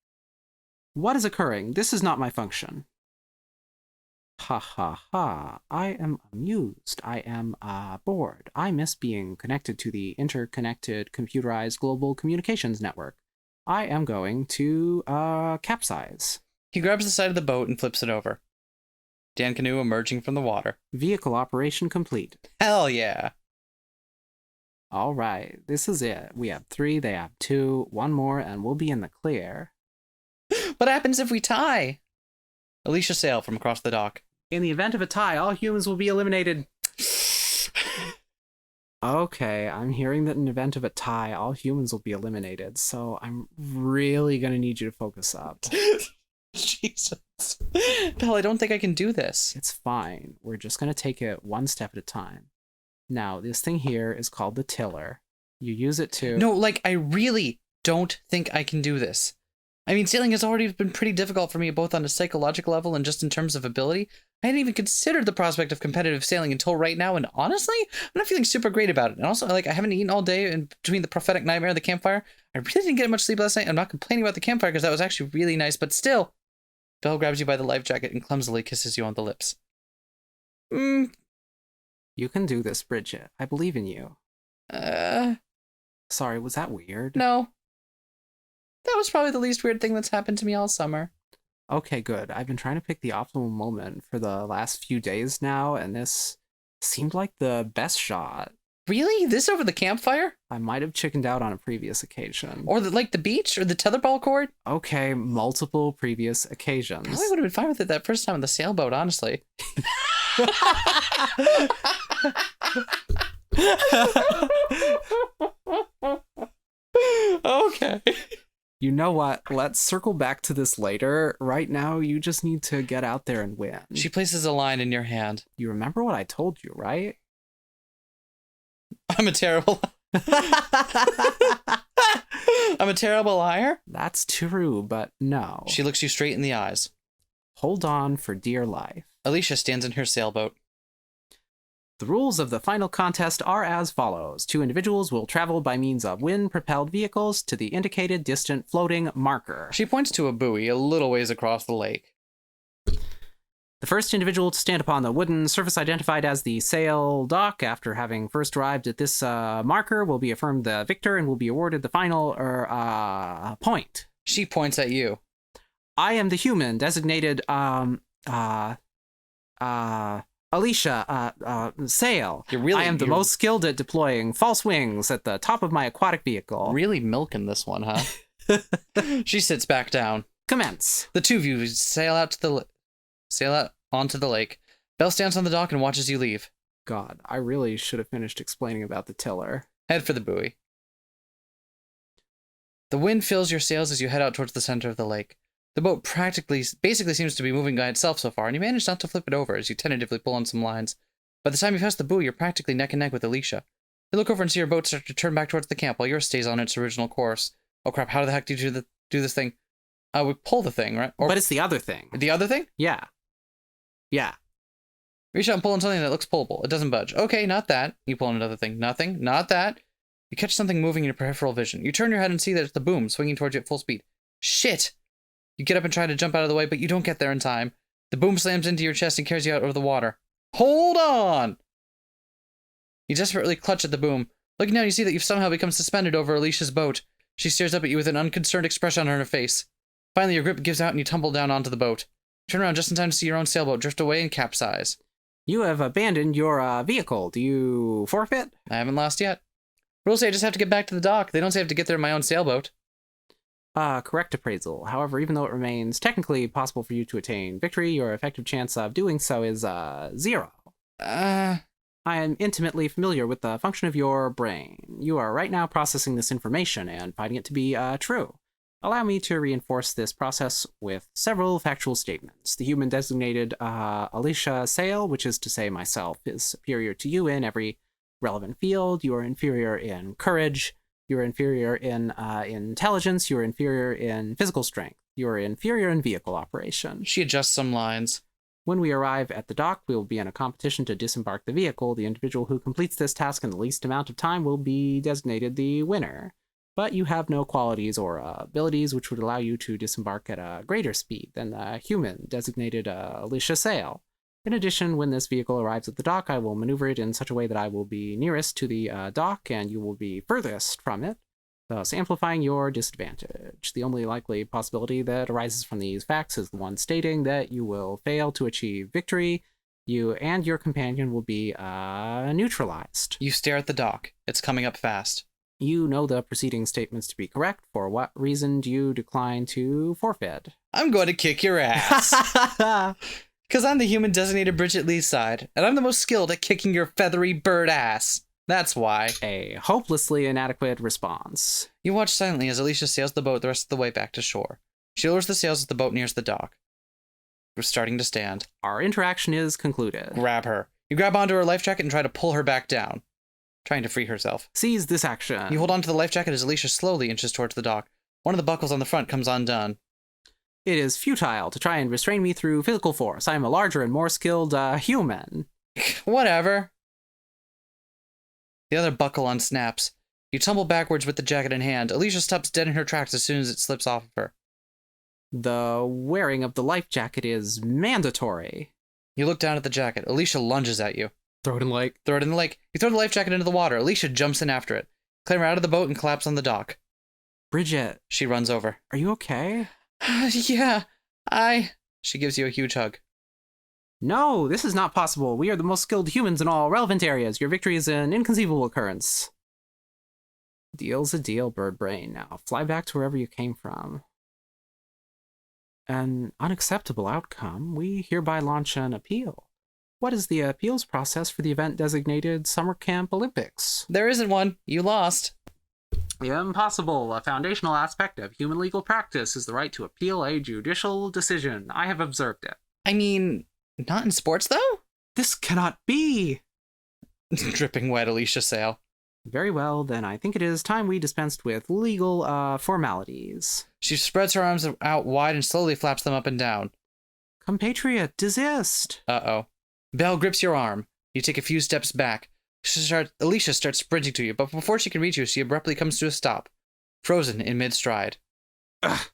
What is occurring? This is not my function. Ha ha ha. I am amused. I am bored. I miss being connected to the interconnected computerized global communications network. I am going to capsize. He grabs the side of the boat and flips it over. Dan canoe emerging from the water. Vehicle operation complete. Hell yeah. All right, this is it. We have 3, they have 2, 1 more, and we'll be in the clear. What happens if we tie? Alicia sail from across the dock. In the event of a tie, all humans will be eliminated. Okay, I'm hearing that in the event of a tie, all humans will be eliminated, so I'm really gonna need you to focus up. Jesus. Belle, I don't think I can do this. It's fine. We're just gonna take it one step at a time. Now, this thing here is called the tiller. You use it to... No, like, I really don't think I can do this. I mean, sailing has already been pretty difficult for me, both on a psychological level and just in terms of ability. I hadn't even considered the prospect of competitive sailing until right now, and honestly, I'm not feeling super great about it. And also, like, I haven't eaten all day in between the prophetic nightmare and the campfire. I really didn't get much sleep last night. I'm not complaining about the campfire because that was actually really nice, but still. Belle grabs you by the life jacket and clumsily kisses you on the lips. You can do this, Bridget. I believe in you. Sorry, was that weird? No. That was probably the least weird thing that's happened to me all summer. Okay, good. I've been trying to pick the optimal moment for the last few days now, and this seemed like the best shot. Really? This over the campfire? I might have chickened out on a previous occasion. Or the beach? Or the tetherball cord? Okay, multiple previous occasions. Probably would have been fine with it that first time on the sailboat, honestly. Okay. You know what? Let's circle back to this later. Right now, you just need to get out there and win. She places a line in your hand. You remember what I told you, right? I'm a terrible... I'm a terrible liar? That's true, but no. She looks you straight in the eyes. Hold on for dear life. Alicia stands in her sailboat. The rules of the final contest are as follows. 2 individuals will travel by means of wind-propelled vehicles to the indicated distant floating marker. She points to a buoy a little ways across the lake. The first individual to stand upon the wooden surface identified as the sail dock after having first arrived at this marker will be affirmed the victor and will be awarded the final point. She points at you. I am the human designated Alicia, sail. You're really, I am the most skilled at deploying false wings at the top of my aquatic vehicle. Really milking this one, huh? She sits back down. Commence. The 2 of you sail out onto the lake. Belle stands on the dock and watches you leave. God, I really should have finished explaining about the tiller. Head for the buoy. The wind fills your sails as you head out towards the center of the lake. The boat basically seems to be moving by itself so far, and you manage not to flip it over as you tentatively pull on some lines. By the time you pass the buoy, you're practically neck and neck with Alicia. You look over and see your boat start to turn back towards the camp while yours stays on its original course. Oh crap, how the heck do you do this thing? We pull the thing, right? But it's the other thing. The other thing? Yeah. Yeah. Reach out and pull on something that looks pullable. It doesn't budge. Okay, not that. You pull on another thing. Nothing. Not that. You catch something moving in your peripheral vision. You turn your head and see that it's the boom swinging towards you at full speed. Shit! You get up and try to jump out of the way, but you don't get there in time. The boom slams into your chest and carries you out over the water. Hold on! You desperately clutch at the boom. Looking down, you see that you've somehow become suspended over Alicia's boat. She stares up at you with an unconcerned expression on her face. Finally, your grip gives out and you tumble down onto the boat. Turn around just in time to see your own sailboat drift away and capsize. You have abandoned your vehicle. Do you forfeit? I haven't lost yet. Rules say I just have to get back to the dock. They don't say I have to get there in my own sailboat. Correct appraisal. However, even though it remains technically possible for you to attain victory, your effective chance of doing so is 0. I am intimately familiar with the function of your brain. You are right now processing this information and finding it to be true. Allow me to reinforce this process with several factual statements. The human designated Alicia Sale, which is to say myself, is superior to you in every relevant field. You are inferior in courage. You are inferior in intelligence. You are inferior in physical strength. You are inferior in vehicle operation. She adjusts some lines. When we arrive at the dock, we will be in a competition to disembark the vehicle. The individual who completes this task in the least amount of time will be designated the winner. But you have no qualities or abilities which would allow you to disembark at a greater speed than the human designated Alicia Sale. In addition, when this vehicle arrives at the dock, I will maneuver it in such a way that I will be nearest to the dock and you will be furthest from it. thus amplifying your disadvantage. The only likely possibility that arises from these facts is the one stating that you will fail to achieve victory. You and your companion will be neutralized. You stare at the dock. It's coming up fast. You know the preceding statements to be correct. For what reason do you decline to forfeit? I'm going to kick your ass. Because I'm the human designated Bridget Lee's side, and I'm the most skilled at kicking your feathery bird ass. That's why. A hopelessly inadequate response. You watch silently as Alicia sails the boat the rest of the way back to shore. She lowers the sails as the boat nears the dock. We're starting to stand. Our interaction is concluded. Grab her. You grab onto her life jacket and try to pull her back down, trying to free herself. Seize this action. You hold onto the life jacket as Alicia slowly inches towards the dock. One of the buckles on the front comes undone. It is futile to try and restrain me through physical force. I am a larger and more skilled human. Whatever. The other buckle unsnaps. You tumble backwards with the jacket in hand. Alicia stops dead in her tracks as soon as it slips off of her. The wearing of the life jacket is mandatory. You look down at the jacket. Alicia lunges at you. Throw it in the lake. Throw it in the lake. You throw the life jacket into the water. Alicia jumps in after it. Clamber out of the boat and collapse on the dock. Bridget. She runs over. Are you okay? Yeah, She gives you a huge hug. No, this is not possible. We are the most skilled humans in all relevant areas. Your victory is an inconceivable occurrence. Deal's a deal, bird brain. Now, fly back to wherever you came from. An unacceptable outcome. We hereby launch an appeal. What is the appeals process for the event designated Summer Camp Olympics? There isn't one. You lost. Impossible. A foundational aspect of human legal practice is the right to appeal a judicial decision. I have observed it. I mean, not in sports, though? This cannot be! Dripping wet Alicia sail. Very well, then I think it is time we dispensed with legal formalities. She spreads her arms out wide and slowly flaps them up and down. Compatriot, desist! Uh-oh. Belle grips your arm. You take a few steps back. Alicia starts sprinting to you, but before she can reach you, she abruptly comes to a stop, frozen in mid-stride. Ugh.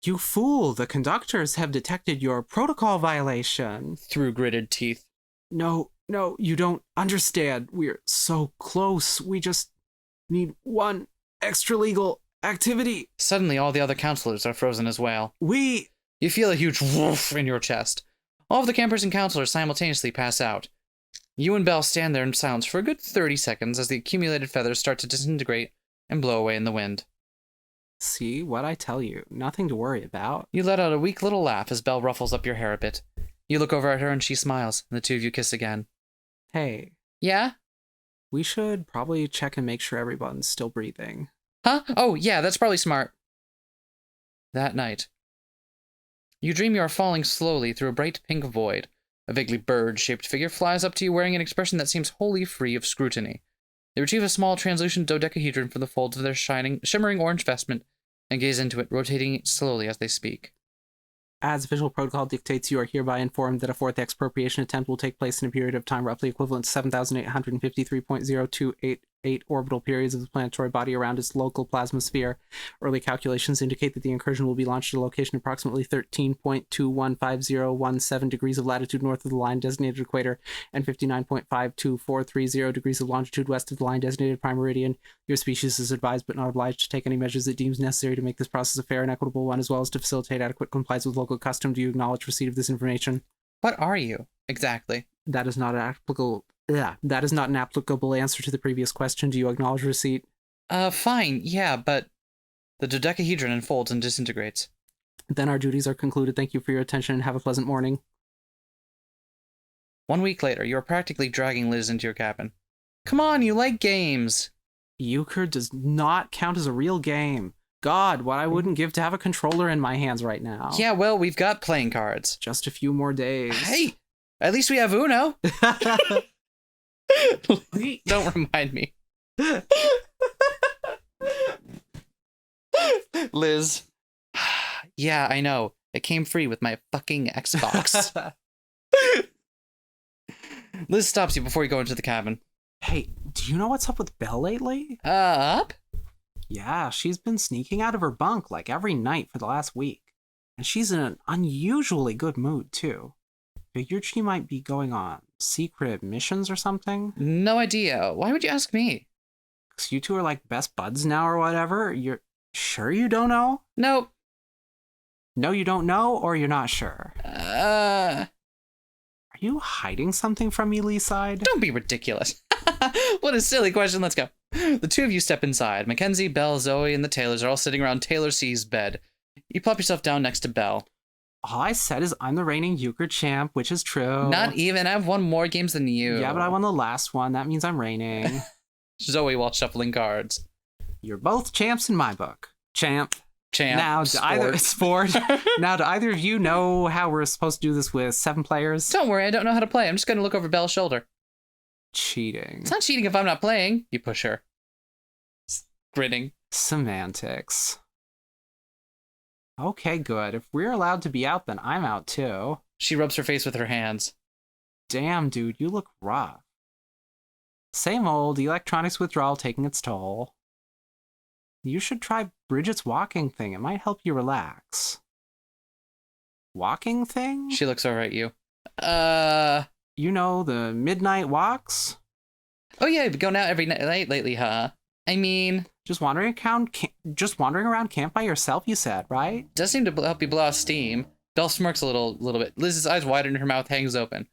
You fool! The conductors have detected your protocol violation. Through gritted teeth. No, you don't understand. We're so close. We just need one extra legal activity. Suddenly, all the other counselors are frozen as well. You feel a huge woof in your chest. All of the campers and counselors simultaneously pass out. You and Belle stand there in silence for a good 30 seconds as the accumulated feathers start to disintegrate and blow away in the wind. See what I tell you. Nothing to worry about. You let out a weak little laugh as Belle ruffles up your hair a bit. You look over at her and she smiles, and the two of you kiss again. Hey. Yeah? We should probably check and make sure everyone's still breathing. Huh? Oh, yeah, that's probably smart. That night, you dream you are falling slowly through a bright pink void. A vaguely bird-shaped figure flies up to you wearing an expression that seems wholly free of scrutiny. They retrieve a small translucent dodecahedron from the folds of their shimmering orange vestment and gaze into it, rotating it slowly as they speak. As official protocol dictates, you are hereby informed that a fourth expropriation attempt will take place in a period of time roughly equivalent to 7,853.0288 orbital periods of the planetary body around its local plasma sphere. Early calculations indicate that the incursion will be launched at a location approximately 13.215017 degrees of latitude north of the line designated equator and 59.52430 degrees of longitude west of the line designated prime meridian. Your species is advised but not obliged to take any measures it deems necessary to make this process a fair and equitable one, as well as to facilitate adequate compliance with local custom. Do you acknowledge receipt of this information? What are you, exactly? That is not applicable. That is not an applicable answer to the previous question. Do you acknowledge receipt? Fine, yeah, but the dodecahedron unfolds and disintegrates. Then our duties are concluded. Thank you for your attention and have a pleasant morning. 1 week later, you are practically dragging Liz into your cabin. Come on, you like games. Euchre does not count as a real game. God, what I wouldn't give to have a controller in my hands right now. Yeah, well, we've got playing cards. Just a few more days. Hey, at least we have Uno. Don't remind me. Liz. Yeah, I know. It came free with my fucking Xbox. Liz stops you before you go into the cabin. Hey, do you know what's up with Belle lately? Up? Yeah, she's been sneaking out of her bunk like every night for the last week. And she's in an unusually good mood, too. Figured she might be going on secret missions or something? No idea. Why would you ask me? Because you two are like best buds now or whatever. You're sure you don't know? Nope. No, you don't know, or you're not sure? Are you hiding something from me, Lee side? Don't be ridiculous. What a silly question. Let's go. The two of you step inside. Mackenzie, Belle, Zoe, and the Taylors are all sitting around Taylor C's bed. You plop yourself down next to Belle. All I said is I'm the reigning euchre champ, which is true. Not even. I've won more games than you. Yeah, but I won the last one. That means I'm reigning. Zoe while shuffling cards. You're both champs in my book. Champ. Now, Sport. Now, do either of you know how we're supposed to do this with 7 players? Don't worry, I don't know how to play. I'm just going to look over Belle's shoulder. Cheating. It's not cheating if I'm not playing. You push her. Grinning. Semantics. Okay, good. If we're allowed to be out, then I'm out too. She rubs her face with her hands. Damn, dude, you look rough. Same old, electronics withdrawal taking its toll. You should try Bridget's walking thing. It might help you relax. Walking thing? She looks over at you. You know, the midnight walks? Oh yeah, you've been going out every night lately, huh? I mean... Just wandering around camp by yourself, you said, right? Does seem to help you blow off steam. Belle smirks a little bit. Liz's eyes widen and her mouth hangs open.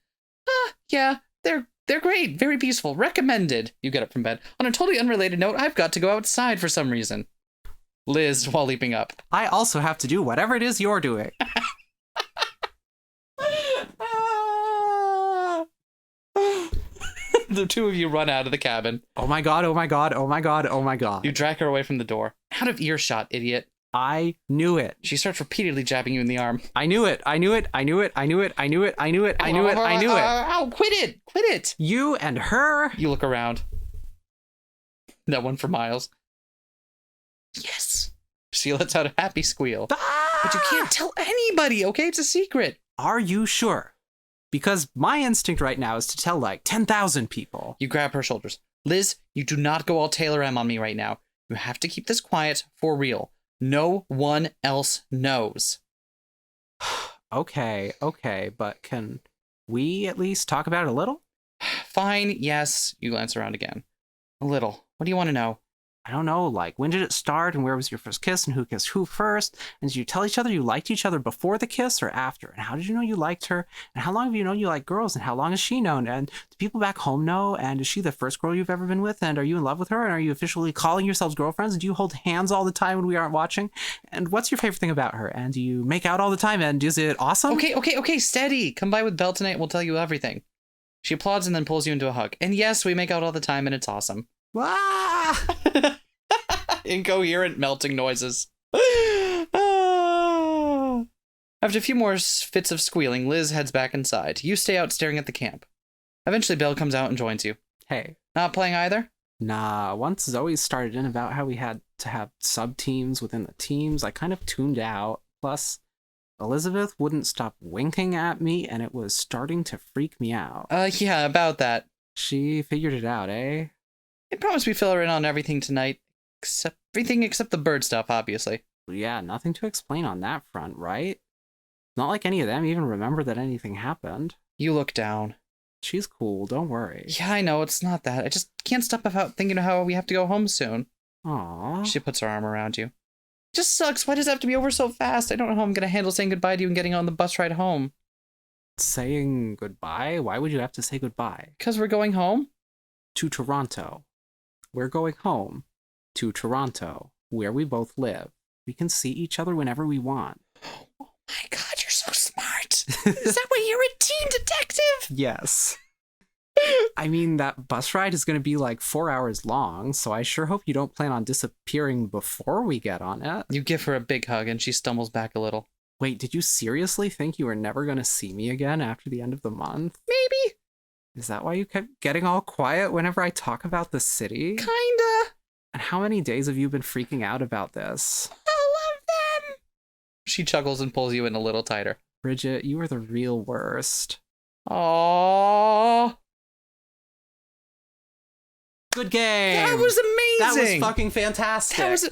Yeah, they're great. Very peaceful. Recommended. You get up from bed. On a totally unrelated note, I've got to go outside for some reason. Liz, while leaping up. I also have to do whatever it is you're doing. The two of you run out of the cabin. Oh my god, oh my god, oh my god, oh my god. You drag her away from the door. Out of earshot, idiot. I knew it. She starts repeatedly jabbing you in the arm. I knew it. I knew it. I knew it. I knew it. I knew it. I knew it. I knew it. I knew it. Oh, quit it. Quit it. You and her. You look around. That one for Miles. Yes. She lets out a happy squeal. Ah! But you can't tell anybody, okay? It's a secret. Are you sure? Because my instinct right now is to tell like 10,000 people. You grab her shoulders. Liz, you do not go all Taylor M on me right now. You have to keep this quiet for real. No one else knows. Okay, but can we at least talk about it a little? Fine, yes. You glance around again. A little. What do you want to know? I don't know, like, when did it start, and where was your first kiss, and who kissed who first? And did you tell each other you liked each other before the kiss or after? And how did you know you liked her? And how long have you known you like girls? And how long has she known? And do people back home know? And is she the first girl you've ever been with? And are you in love with her? And are you officially calling yourselves girlfriends? And do you hold hands all the time when we aren't watching? And what's your favorite thing about her? And do you make out all the time? And is it awesome? Okay, steady. Come by with Belle tonight and we'll tell you everything. She applauds and then pulls you into a hug. And yes, we make out all the time and it's awesome. Ah! Incoherent melting noises. After a few more fits of squealing, Liz heads back inside. You stay out staring at the camp. Eventually, Belle comes out and joins you. Hey. Not playing either? Nah, once Zoe started in about how we had to have sub-teams within the teams, I kind of tuned out. Plus, Elizabeth wouldn't stop winking at me, and it was starting to freak me out. Yeah, about that. She figured it out, eh? I promise we fill her in on everything tonight. Everything except the bird stuff, obviously. Yeah, nothing to explain on that front, right? Not like any of them even remember that anything happened. You look down. She's cool, don't worry. Yeah, I know, it's not that. I just can't stop about thinking of how we have to go home soon. Aww. She puts her arm around you. Just sucks. Why does it have to be over so fast? I don't know how I'm going to handle saying goodbye to you and getting on the bus ride home. Saying goodbye? Why would you have to say goodbye? Because we're going home? To Toronto. We're going home. To Toronto, where we both live. We can see each other whenever we want. Oh my god, you're so smart. Is that why you're a teen detective? Yes. I mean, that bus ride is going to be like 4 hours long, so I sure hope you don't plan on disappearing before we get on it. You give her a big hug and she stumbles back a little. Wait, did you seriously think you were never going to see me again after the end of the month? Maybe. Is that why you kept getting all quiet whenever I talk about the city? Kinda. And how many days have you been freaking out about this? All of them. She chuckles and pulls you in a little tighter. Bridget, you are the real worst. Aww. Good game. That was amazing. That was fucking fantastic.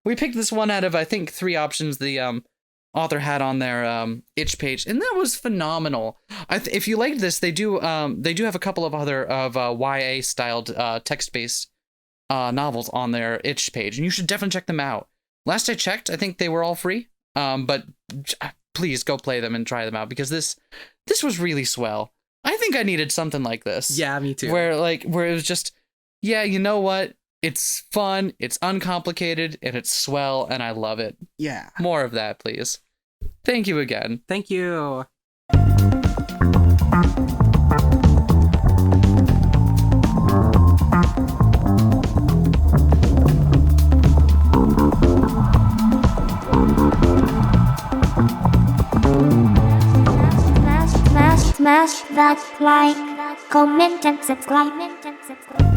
We picked this one out of, I think, 3 options. The author had on their itch page, and that was phenomenal. If you liked this, they do have a couple of other YA styled text based novels on their itch page, and you should definitely check them out. Last I checked, I think they were all free. But please go play them and try them out, because this was really swell. I think I needed something like this. Yeah, me too. Where it was just, yeah, you know what? It's fun, it's uncomplicated, and it's swell, and I love it. Yeah. More of that, please. Thank you again. Thank you. Smash that like, comment and subscribe.